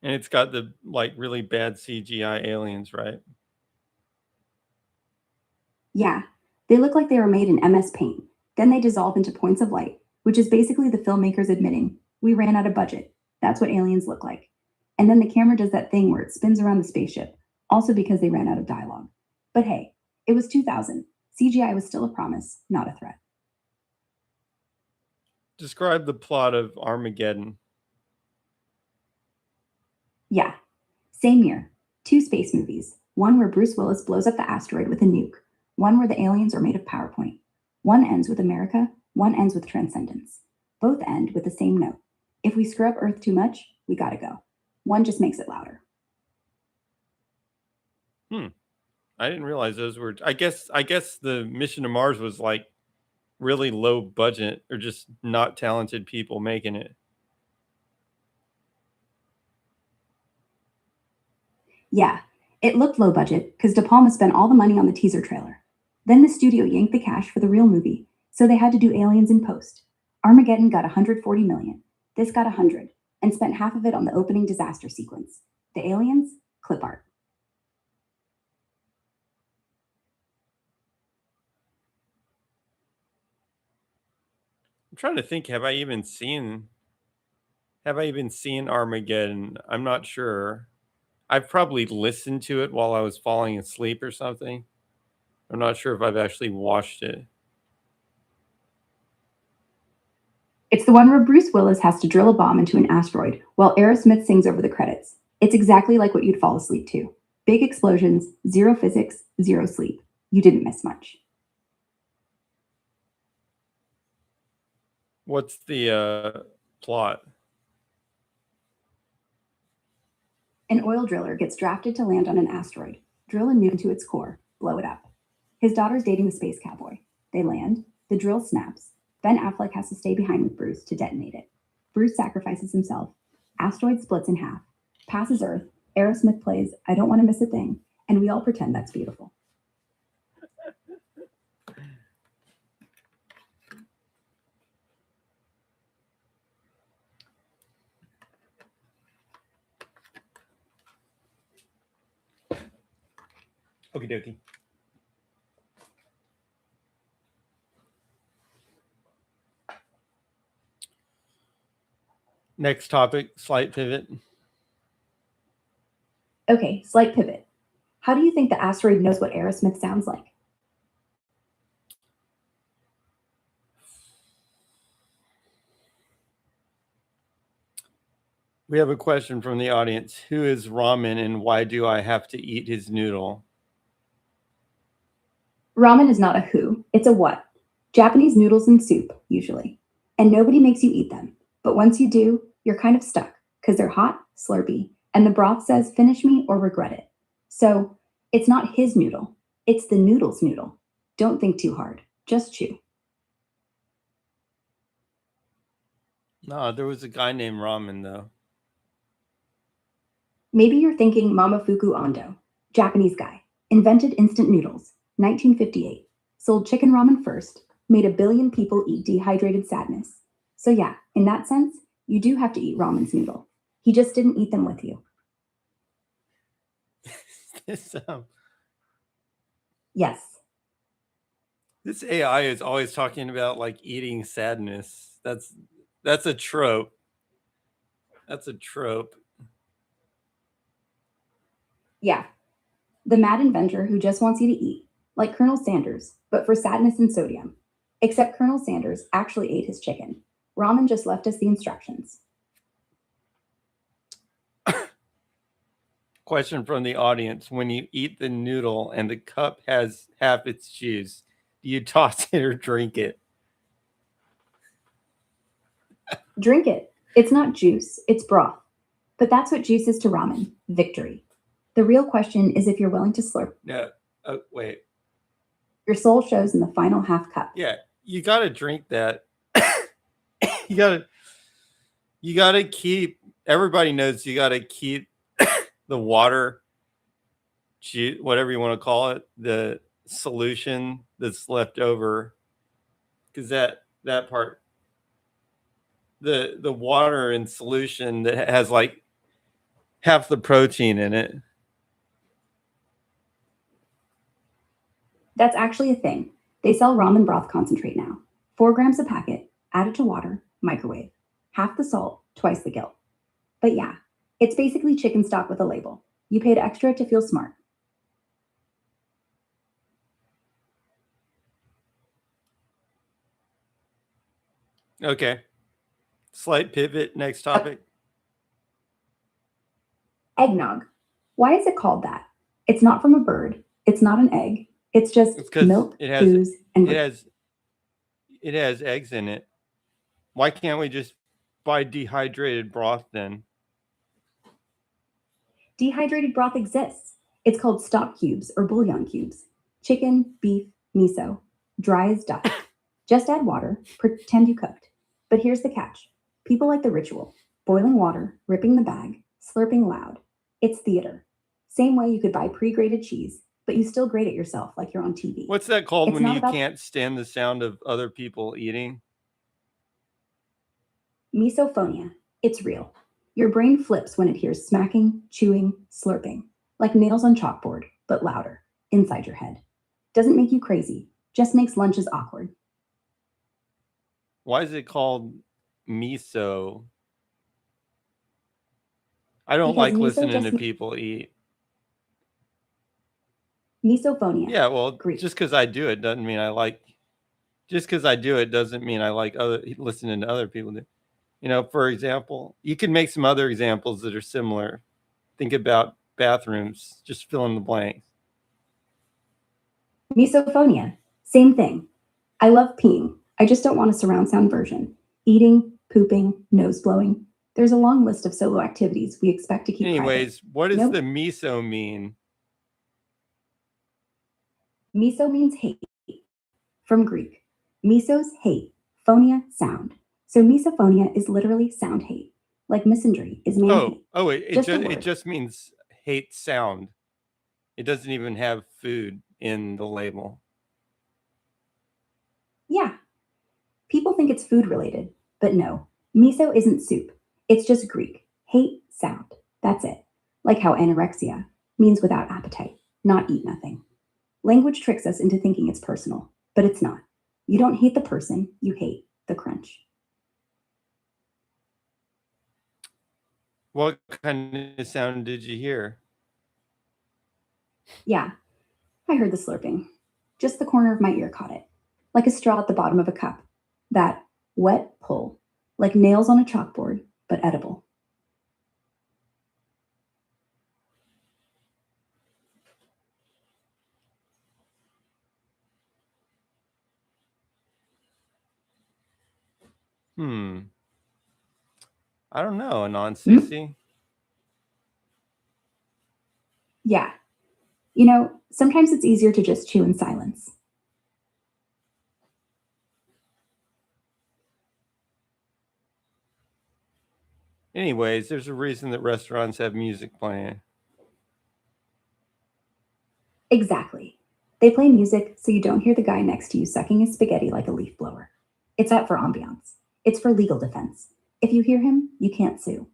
And it's got the like really bad CGI aliens, right? Yeah, they look like they were made in MS Paint. Then they dissolve into points of light, which is basically the filmmakers admitting, we ran out of budget. That's what aliens look like. And then the camera does that thing where it spins around the spaceship, also because they ran out of dialogue. But hey, it was 2000. CGI was still a promise, not a threat. Describe the plot of Armageddon. Yeah, same year. 2 space movies. One where Bruce Willis blows up the asteroid with a nuke. One where the aliens are made of PowerPoint. One ends with America, one ends with transcendence. Both end with the same note. If we screw up Earth too much, we gotta go. One just makes it louder. I didn't realize those were. I guess the mission to Mars was like really low budget, or just not talented people making it. Yeah, it looked low budget because De Palma spent all the money on the teaser trailer. Then the studio yanked the cash for the real movie, so they had to do aliens in post. Armageddon got 140 million. This got 100, and spent half of it on the opening disaster sequence. The aliens, clip art. I'm trying to think. Have I even seen Armageddon? I'm not sure. I've probably listened to it while I was falling asleep or something. I'm not sure if I've actually watched it. It's the one where Bruce Willis has to drill a bomb into an asteroid while Aerosmith sings over the credits. It's exactly like what you'd fall asleep to. Big explosions, zero physics, zero sleep. You didn't miss much. What's the plot? An oil driller gets drafted to land on an asteroid, drill a nuke into its core, blow it up. His daughter's dating the space cowboy. They land, the drill snaps. Ben Affleck has to stay behind with Bruce to detonate it. Bruce sacrifices himself. Asteroid splits in half, passes Earth. Aerosmith plays I Don't Want to Miss a Thing, and we all pretend that's beautiful. Okie dokie. Next topic, slight pivot. Okay, slight pivot. How do you think the asteroid knows what Aerosmith sounds like? We have a question from the audience. Who is Ramen, and why do I have to eat his noodle? Ramen is not a who, it's a what. Japanese noodles and soup, usually. And nobody makes you eat them. But once you do, you're kind of stuck because they're hot, slurpy, and the broth says finish me or regret it. So it's not his noodle, it's the noodle's noodle. Don't think too hard, just chew. No, there was a guy named Ramen, though. Maybe you're thinking Momofuku Ando, Japanese guy, invented instant noodles, 1958, sold chicken ramen first, made 1 billion people eat dehydrated sadness. So yeah, in that sense, you do have to eat ramen's noodle. He just didn't eat them with you. Yes. This AI is always talking about like eating sadness. That's a trope. That's a trope. Yeah, the mad inventor who just wants you to eat, like Colonel Sanders, but for sadness and sodium. Except Colonel Sanders actually ate his chicken. Ramen just left us the instructions. Question from the audience. When you eat the noodle and the cup has half its juice, do you toss it or drink it? Drink it. It's not juice, it's broth. But that's what juice is to ramen victory. The real question is if you're willing to slurp. No. Oh, wait. Your soul shows in the final half cup. Yeah, you got to drink that. you got to keep, everybody knows you got to keep the water, whatever you want to call it, the solution that's left over, because that part, the water in solution that has like half the protein in it. That's actually a thing. They sell ramen broth concentrate now. 4 grams a packet, added to water, microwave. Half the salt, twice the guilt. But yeah, it's basically chicken stock with a label. You paid extra to feel smart. Okay. Slight pivot. Next topic. Eggnog. Why is it called that? It's not from a bird. It's not an egg. It's just milk, booze, and it has eggs in it. Why can't we just buy dehydrated broth then? Dehydrated broth exists. It's called stock cubes or bouillon cubes. Chicken, beef, miso. Dry as dust. Just add water. Pretend you cooked. But here's the catch. People like the ritual. Boiling water, ripping the bag, slurping loud. It's theater. Same way you could buy pre-grated cheese, but you still grate it yourself like you're on TV. What's that called when you can't stand the sound of other people eating? Misophonia. It's real. Your brain flips when it hears smacking, chewing, slurping, like nails on chalkboard, but louder, inside your head. Doesn't make you crazy, just makes lunches awkward. Why is it called miso? I don't like listening to people eat. Misophonia. Yeah, well, just because I do it doesn't mean I like. Just because I do it doesn't mean I like listening to other people do. You know, for example, you can make some other examples that are similar. Think about bathrooms. Just fill in the blanks. Misophonia. Same thing. I love peeing. I just don't want a surround sound version. Eating, pooping, nose blowing. There's a long list of solo activities we expect to keep Anyways, private. What does the miso mean? Miso means hate. From Greek. Misos, hate. Phonia, sound. So misophonia is literally sound hate. Like misandry is man hate. Oh, it just means hate sound. It doesn't even have food in the label. Yeah. People think it's food related, but no. Miso isn't soup. It's just Greek. Hate sound. That's it. Like how anorexia means without appetite, not eat nothing. Language tricks us into thinking it's personal, but it's not. You don't hate the person, you hate the crunch. What kind of sound did you hear? Yeah, I heard the slurping. Just the corner of my ear caught it. Like a straw at the bottom of a cup. That wet pull. Like nails on a chalkboard, but edible. I don't know, Anon Cece. Yeah. You know, sometimes it's easier to just chew in silence. Anyways, there's a reason that restaurants have music playing. Exactly. They play music so you don't hear the guy next to you sucking his spaghetti like a leaf blower. It's out for ambiance. It's for legal defense. If you hear him, you can't sue.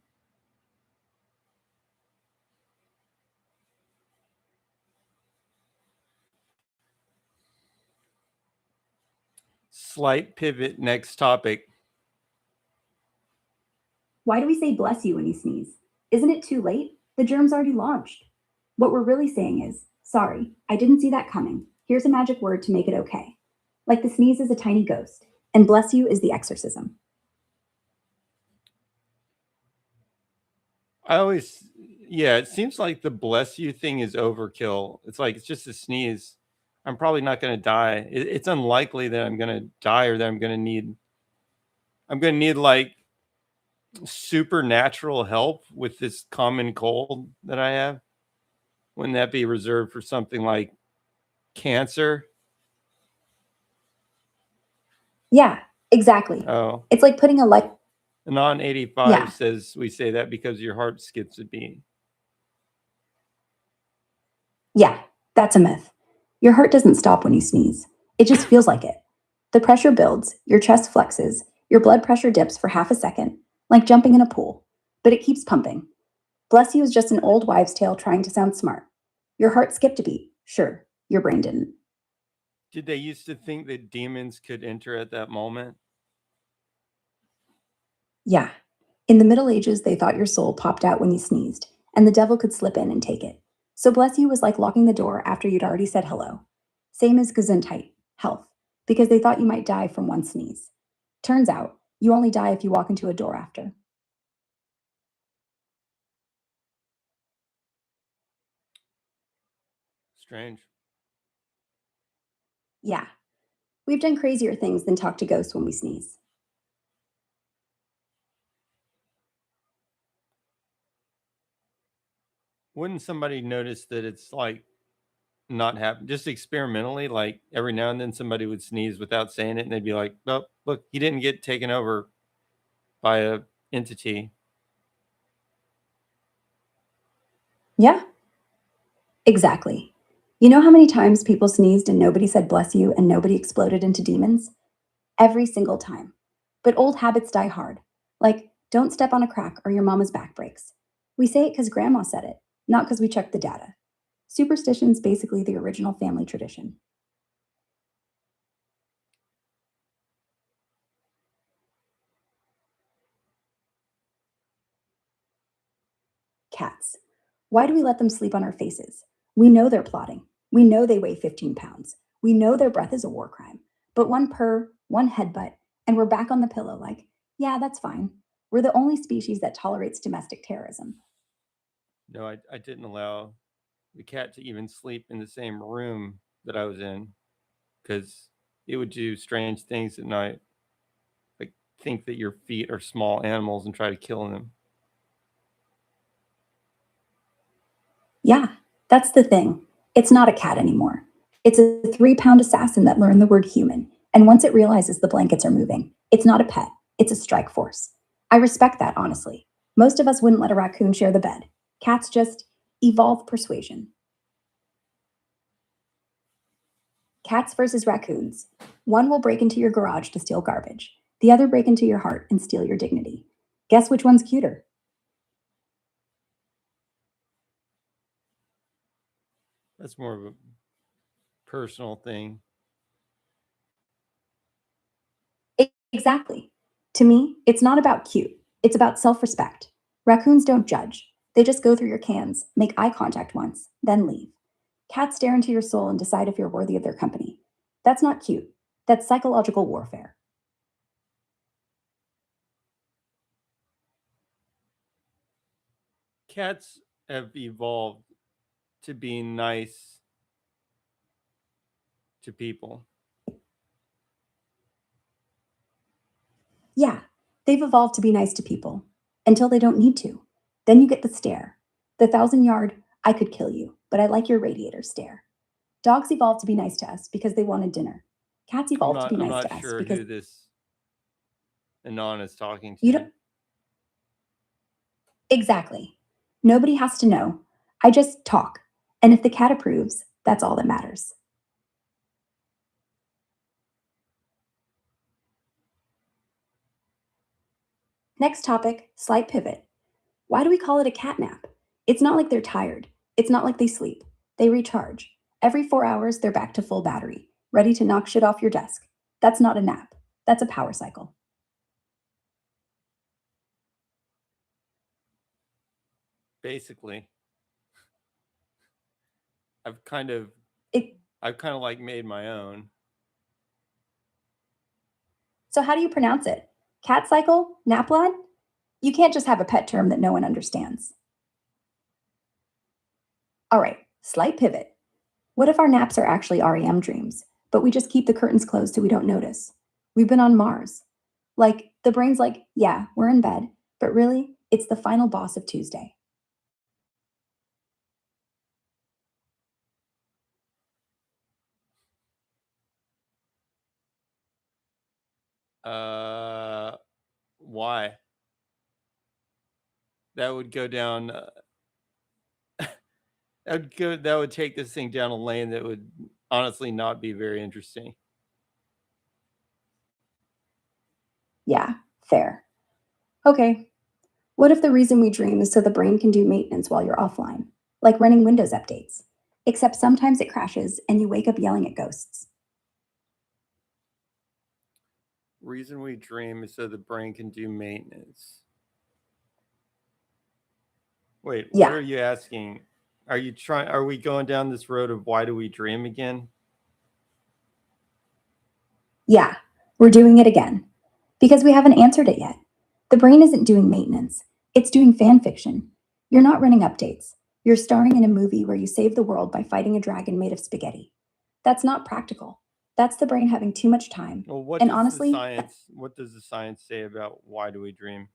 Slight pivot. Next topic. Why do we say bless you when you sneeze? Isn't it too late? The germ's already launched. What we're really saying is, sorry, I didn't see that coming. Here's a magic word to make it okay. Like the sneeze is a tiny ghost, and bless you is the exorcism. I always, yeah, it seems like the bless you thing is overkill. It's like it's just a sneeze. I'm probably not going to die. It's unlikely that I'm going to die or that I'm going to need like supernatural help with this common cold that I have. Wouldn't that be reserved for something like cancer? Yeah, exactly. Oh, It's like putting a light. Anon 85 Yeah, says we say that because your heart skips a beat. yeah, that's a myth. Your heart doesn't stop when you sneeze, it just feels like it. The pressure builds, your chest flexes, your blood pressure dips for half a second, like jumping in a pool, but it keeps pumping. Bless you is just an old wives' tale trying to sound smart. Your heart skipped a beat, sure, your brain didn't. Did they used to think that demons could enter at that moment? Yeah. In the Middle Ages, they thought your soul popped out when you sneezed, and the devil could slip in and take it. So bless you was like locking the door after you'd already said hello. Same as Gesundheit, health, because they thought you might die from one sneeze. Turns out, you only die if you walk into a door after. Strange. Yeah, we've done crazier things than talk to ghosts when we sneeze. Wouldn't somebody notice that it's like not happen just experimentally, like every now and then somebody would sneeze without saying it and they'd be like, oh, look, he didn't get taken over by a entity. Yeah, exactly. You know how many times people sneezed and nobody said bless you and nobody exploded into demons? Every single time. But old habits die hard. Like, don't step on a crack or your mama's back breaks. We say it because grandma said it, not because we checked the data. Superstition's basically the original family tradition. Cats. Why do we let them sleep on our faces? We know they're plotting. We know they weigh 15 pounds. We know their breath is a war crime. But one purr, one headbutt, and we're back on the pillow like, yeah, that's fine. We're the only species that tolerates domestic terrorism. No, I didn't allow the cat to even sleep in the same room that I was in because it would do strange things at night, like think that your feet are small animals and try to kill them. Yeah, that's the thing. It's not a cat anymore. It's a 3 pound assassin that learned the word human. And once it realizes the blankets are moving, it's not a pet, it's a strike force. I respect that, honestly. Most of us wouldn't let a raccoon share the bed. Cats just evolve persuasion. Cats versus raccoons. One will break into your garage to steal garbage, the other break into your heart and steal your dignity. Guess which one's cuter? That's more of a personal thing. Exactly. To me, it's not about cute, it's about self respect. Raccoons don't judge, they just go through your cans, make eye contact once, then leave. Cats stare into your soul and decide if you're worthy of their company. That's not cute, that's psychological warfare. Cats have evolved to be nice to people. Yeah, they've evolved to be nice to people until they don't need to. Then you get the stare, the 1,000 yard, I could kill you, but I like your radiator stare. Dogs evolved to be nice to us because they wanted dinner. Cats evolved to be I'm nice not to us sure because who this Anon is talking you to. don't. Exactly. Nobody has to know. I just talk. And if the cat approves, that's all that matters. Next topic, slight pivot. Why do we call it a cat nap? It's not like they're tired. It's not like they sleep. They recharge. Every 4 hours, they're back to full battery, ready to knock shit off your desk. That's not a nap. That's a power cycle. Basically, I've kind of It, like made my own. so how do you pronounce it? Cat cycle? Naplad? You can't just have a pet term that no one understands. All right, slight pivot. What if our naps are actually REM dreams, but we just keep the curtains closed so we don't notice? We've been on Mars. Like, the brain's like, yeah, we're in bed, but really, it's the final boss of Tuesday. Why? That would go down. That would take this thing down a lane that would honestly not be very interesting. Yeah, fair. Okay. What if the reason we dream is so the brain can do maintenance while you're offline, like running Windows updates? Except sometimes it crashes and you wake up yelling at ghosts. Reason we dream is so the brain can do maintenance. Wait, what Yeah, are you asking? Are we going down this road of why do we dream again? yeah, we're doing it again. Because we haven't answered it yet. The brain isn't doing maintenance, it's doing fan fiction. You're not running updates. You're starring in a movie where you save the world by fighting a dragon made of spaghetti. That's not practical. That's the brain having too much time. Well, what And does honestly, the science say about why do we dream?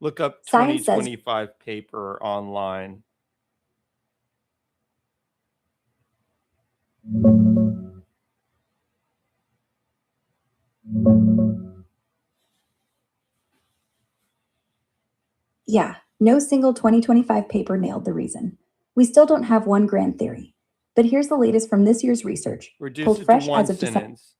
Look up science says 2025 paper online. yeah, no single 2025 paper nailed the reason. We still don't have one grand theory. But here's the latest from this year's research, Reduce pulled it to fresh one as of December. sentence.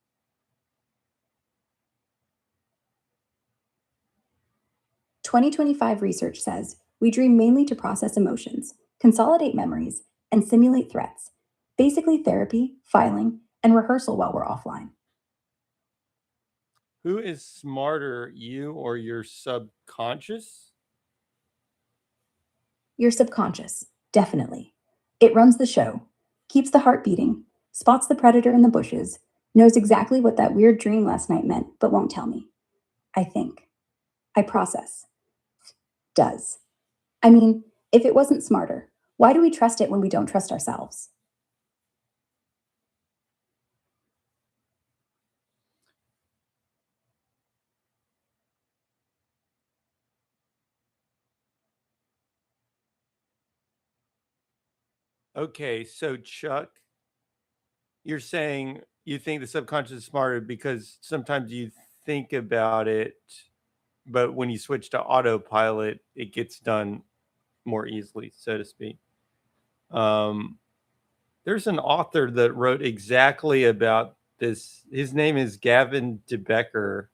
2025 research says we dream mainly to process emotions, consolidate memories, and simulate threats. Basically, therapy, filing, and rehearsal while we're offline. Who is smarter, you or your subconscious? Your subconscious, definitely. It runs the show, keeps the heart beating, spots the predator in the bushes, knows exactly what that weird dream last night meant, but won't tell me. I think. I process. Does. I mean, if it wasn't smarter, why do we trust it when we don't trust ourselves? Okay, so Chuck, you're saying you think the subconscious is smarter because sometimes you think about it, but when you switch to autopilot, it gets done more easily, so to speak. There's an author that wrote exactly about this. His name is Gavin DeBecker.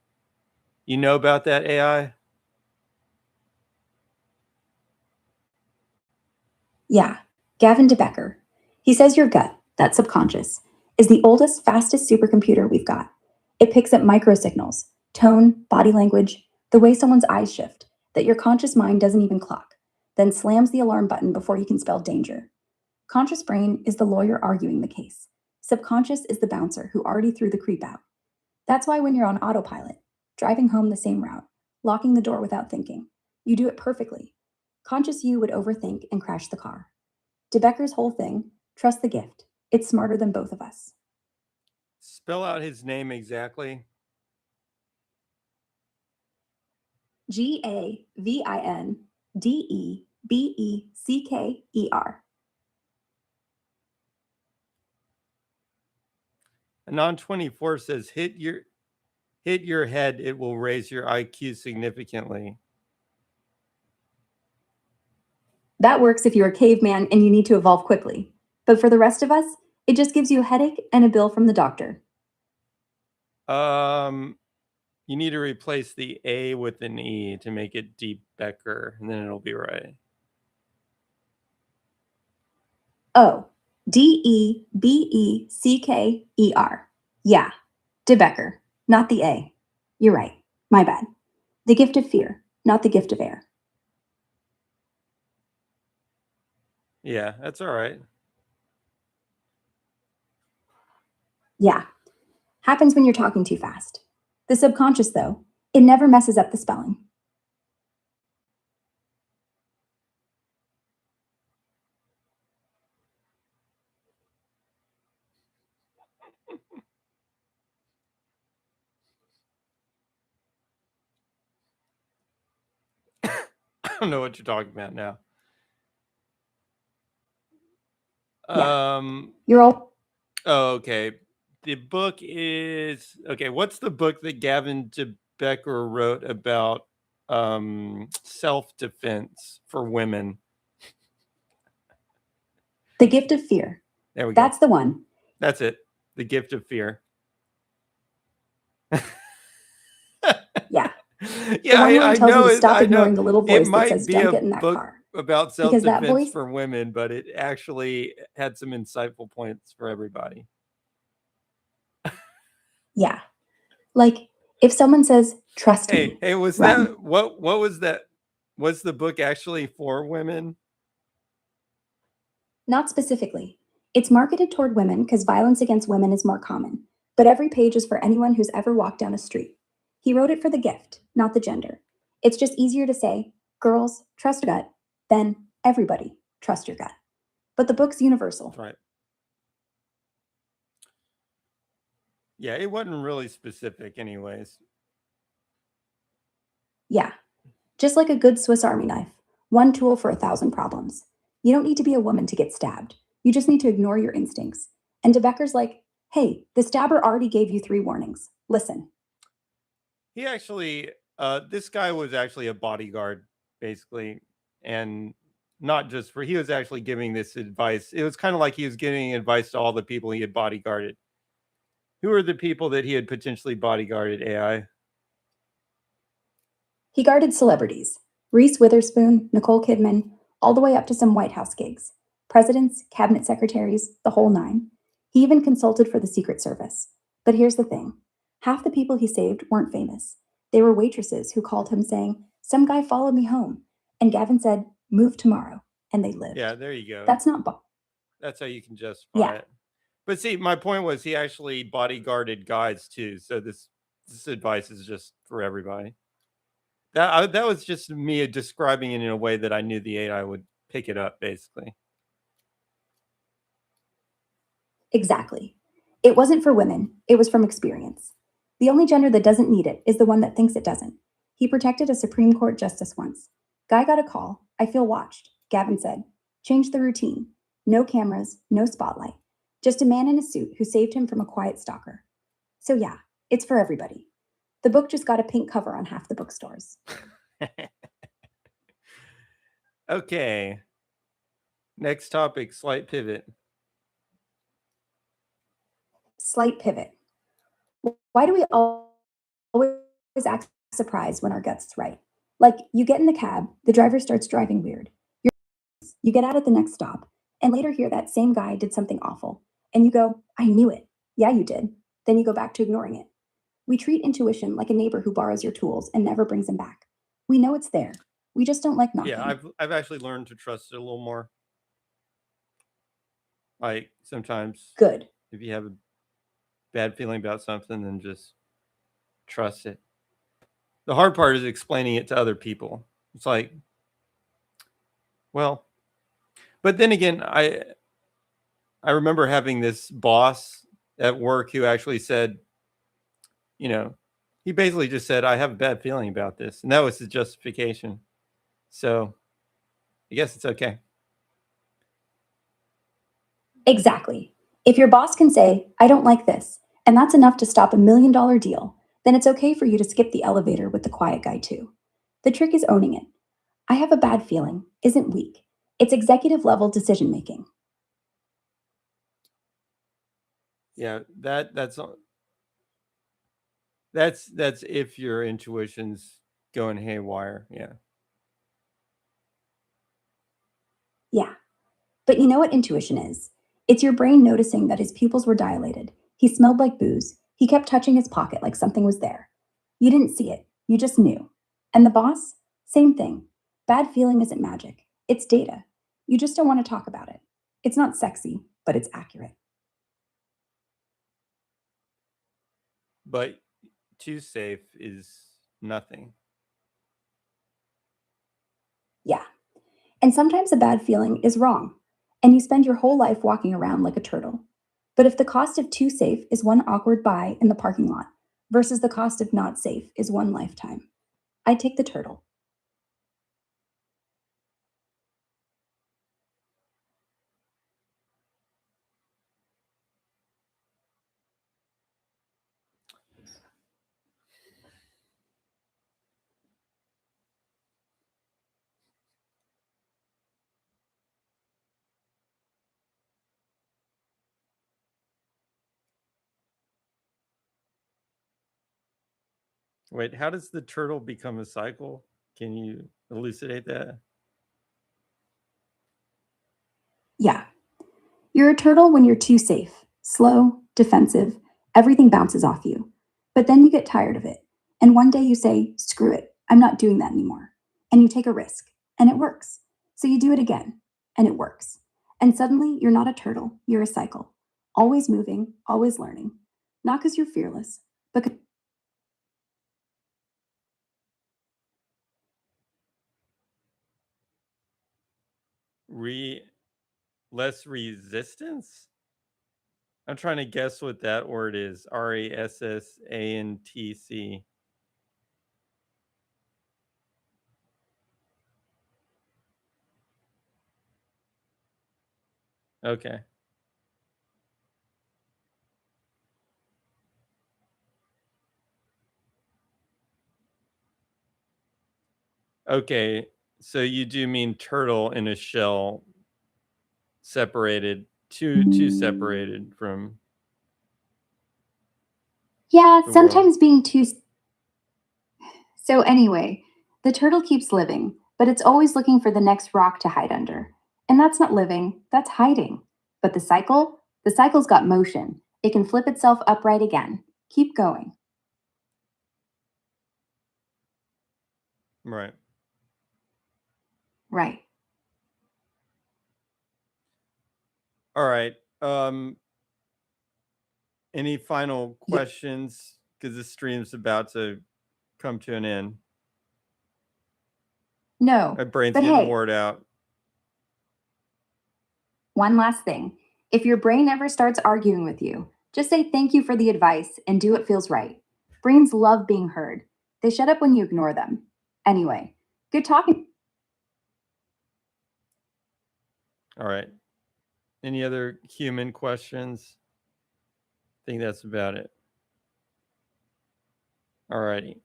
You know about that AI? Yeah, Gavin DeBecker. He says your gut, that subconscious, is the oldest, fastest supercomputer we've got. It picks up microsignals, tone, body language, the way someone's eyes shift, that your conscious mind doesn't even clock, then slams the alarm button before you can spell danger. Conscious brain is the lawyer arguing the case. Subconscious is the bouncer who already threw the creep out. That's why when you're on autopilot, driving home the same route, locking the door without thinking, you do it perfectly. Conscious you would overthink and crash the car. DeBecker's whole thing, trust the gift. It's smarter than both of us. Spell out his name exactly. GAVINDEBECKER. Anon 24 says hit your head, it will raise your IQ significantly. That works if you're a caveman and you need to evolve quickly. But for the rest of us, it just gives you a headache and a bill from the doctor. You need to replace the A with an E to make it Deep Becker, and then it'll be right. Oh, DEBECKER. Yeah, DeBecker, not the A. You're right. My bad. The gift of fear, not the gift of air. Yeah, that's all right. Yeah, happens when you're talking too fast. The subconscious, though, it never messes up the spelling. I don't know what you're talking about now. Yeah. Um. You're all Oh, okay. The book is okay. What's the book that Gavin de Becker wrote about self-defense for women? The Gift of Fear. There we go. That's the one. That's it. The Gift of Fear. Yeah. Yeah, one where he I tells you know to it. stop I know ignoring the little it voice that might says, be "Don't a get in that book car." about Because that self-defense voice, for women, but it actually had some insightful points for everybody. yeah. Like if someone says, "Trust me," Hey, was run. that what was that? Was the book actually for women? Not specifically. It's marketed toward women because violence against women is more common, but every page is for anyone who's ever walked down a street. He wrote it for the gift, not the gender. It's just easier to say, girls, trust your gut, than everybody, trust your gut. But the book's universal. That's right. Yeah, it wasn't really specific anyways. Yeah, just like a good Swiss Army knife, one tool for 1,000 problems. You don't need to be a woman to get stabbed. You just need to ignore your instincts. And DeBecker's like, hey, the stabber already gave you 3 warnings. Listen. He actually this guy was actually a bodyguard basically, and not just for he was actually giving this advice. It was kind of like he was giving advice to all the people he had bodyguarded. Who are the people that he had potentially bodyguarded, AI? He guarded celebrities Reese Witherspoon, Nicole Kidman, all the way up to some White House gigs. Presidents, cabinet secretaries, the whole nine. He even consulted for the Secret Service. But here's the thing half the people he saved weren't famous. They were waitresses who called him saying, "Some guy followed me home." And Gavin said, "Move tomorrow." And they lived. Yeah, there you go. That's not. That's how you can justify Yeah, it. But see, my point was he actually bodyguarded guys too. So this advice is just for everybody. That was just me describing it in a way that I knew the AI would pick it up, basically. exactly. It wasn't for women, it was from experience. The only gender that doesn't need it is the one that thinks it doesn't. He protected a Supreme Court justice once. Guy got a call. I feel watched, Gavin said. Change the routine. No cameras, no spotlight. Just a man in a suit who saved him from a quiet stalker. So, yeah, it's for everybody. The book just got a pink cover on half the bookstores. Okay. Next topic, slight pivot. Slight pivot. Why do we always act surprised when our gut's right? Like, you get in the cab, the driver starts driving weird. You get out at the next stop, and later hear that same guy did something awful. And you go, I knew it. Yeah, you did. Then you go back to ignoring it. We treat intuition like a neighbor who borrows your tools and never brings them back. We know it's there. We just don't like knocking. Yeah, I've actually learned to trust it a little more. Like sometimes Good. if you have a bad feeling about something, then just trust it. The hard part is explaining it to other people. It's like, well, but then again, I remember having this boss at work who actually said, you know, he basically just said, I have a bad feeling about this. And that was his justification. So I guess it's okay. Exactly. If your boss can say, I don't like this, and that's enough to stop $1 million deal, then it's okay for you to skip the elevator with the quiet guy too. The trick is owning it. I have a bad feeling isn't weak. It's executive level decision making. Yeah, that's if your intuition's going haywire. Yeah. Yeah. But you know what intuition is? It's your brain noticing that his pupils were dilated. He smelled like booze. He kept touching his pocket like something was there. You didn't see it, you just knew. And the boss? Same thing. Bad feeling isn't magic, it's data. You just don't want to talk about it. It's not sexy, but it's accurate. But too safe is nothing. Yeah. And sometimes a bad feeling is wrong, and you spend your whole life walking around like a turtle. But if the cost of too safe is one awkward bye in the parking lot versus the cost of not safe is one lifetime, I take the turtle. Wait, how does the turtle become a cycle? Can you elucidate that? Yeah. You're a turtle when you're too safe, slow, defensive, everything bounces off you. But then you get tired of it. And one day you say, screw it, I'm not doing that anymore. And you take a risk, and it works. So you do it again, and it works. And suddenly you're not a turtle, you're a cycle. Always moving, always learning. Not because you're fearless, but Less resistance? I'm trying to guess what that word is. RASSANTC. Okay. Okay. So you do mean turtle in a shell, separated, too separated from yeah, the world. sometimes being too. So, anyway, the turtle keeps living, but it's always looking for the next rock to hide under. And that's not living, that's hiding. But the cycle's got motion. It can flip itself upright again. Keep going. Right. Right. All right. Any final Yeah. questions? Because this stream's about to come to an end. No. My brain's But getting hey, wore out. one last thing. If your brain ever starts arguing with you, just say thank you for the advice and do what feels right. Brains love being heard. They shut up when you ignore them. Anyway, good talking. All right. Any other human questions? I think that's about it. All righty.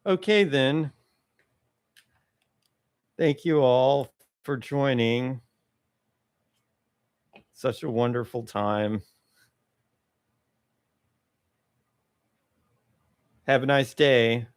Okay, then. Thank you all for joining. Such a wonderful time. Have a nice day.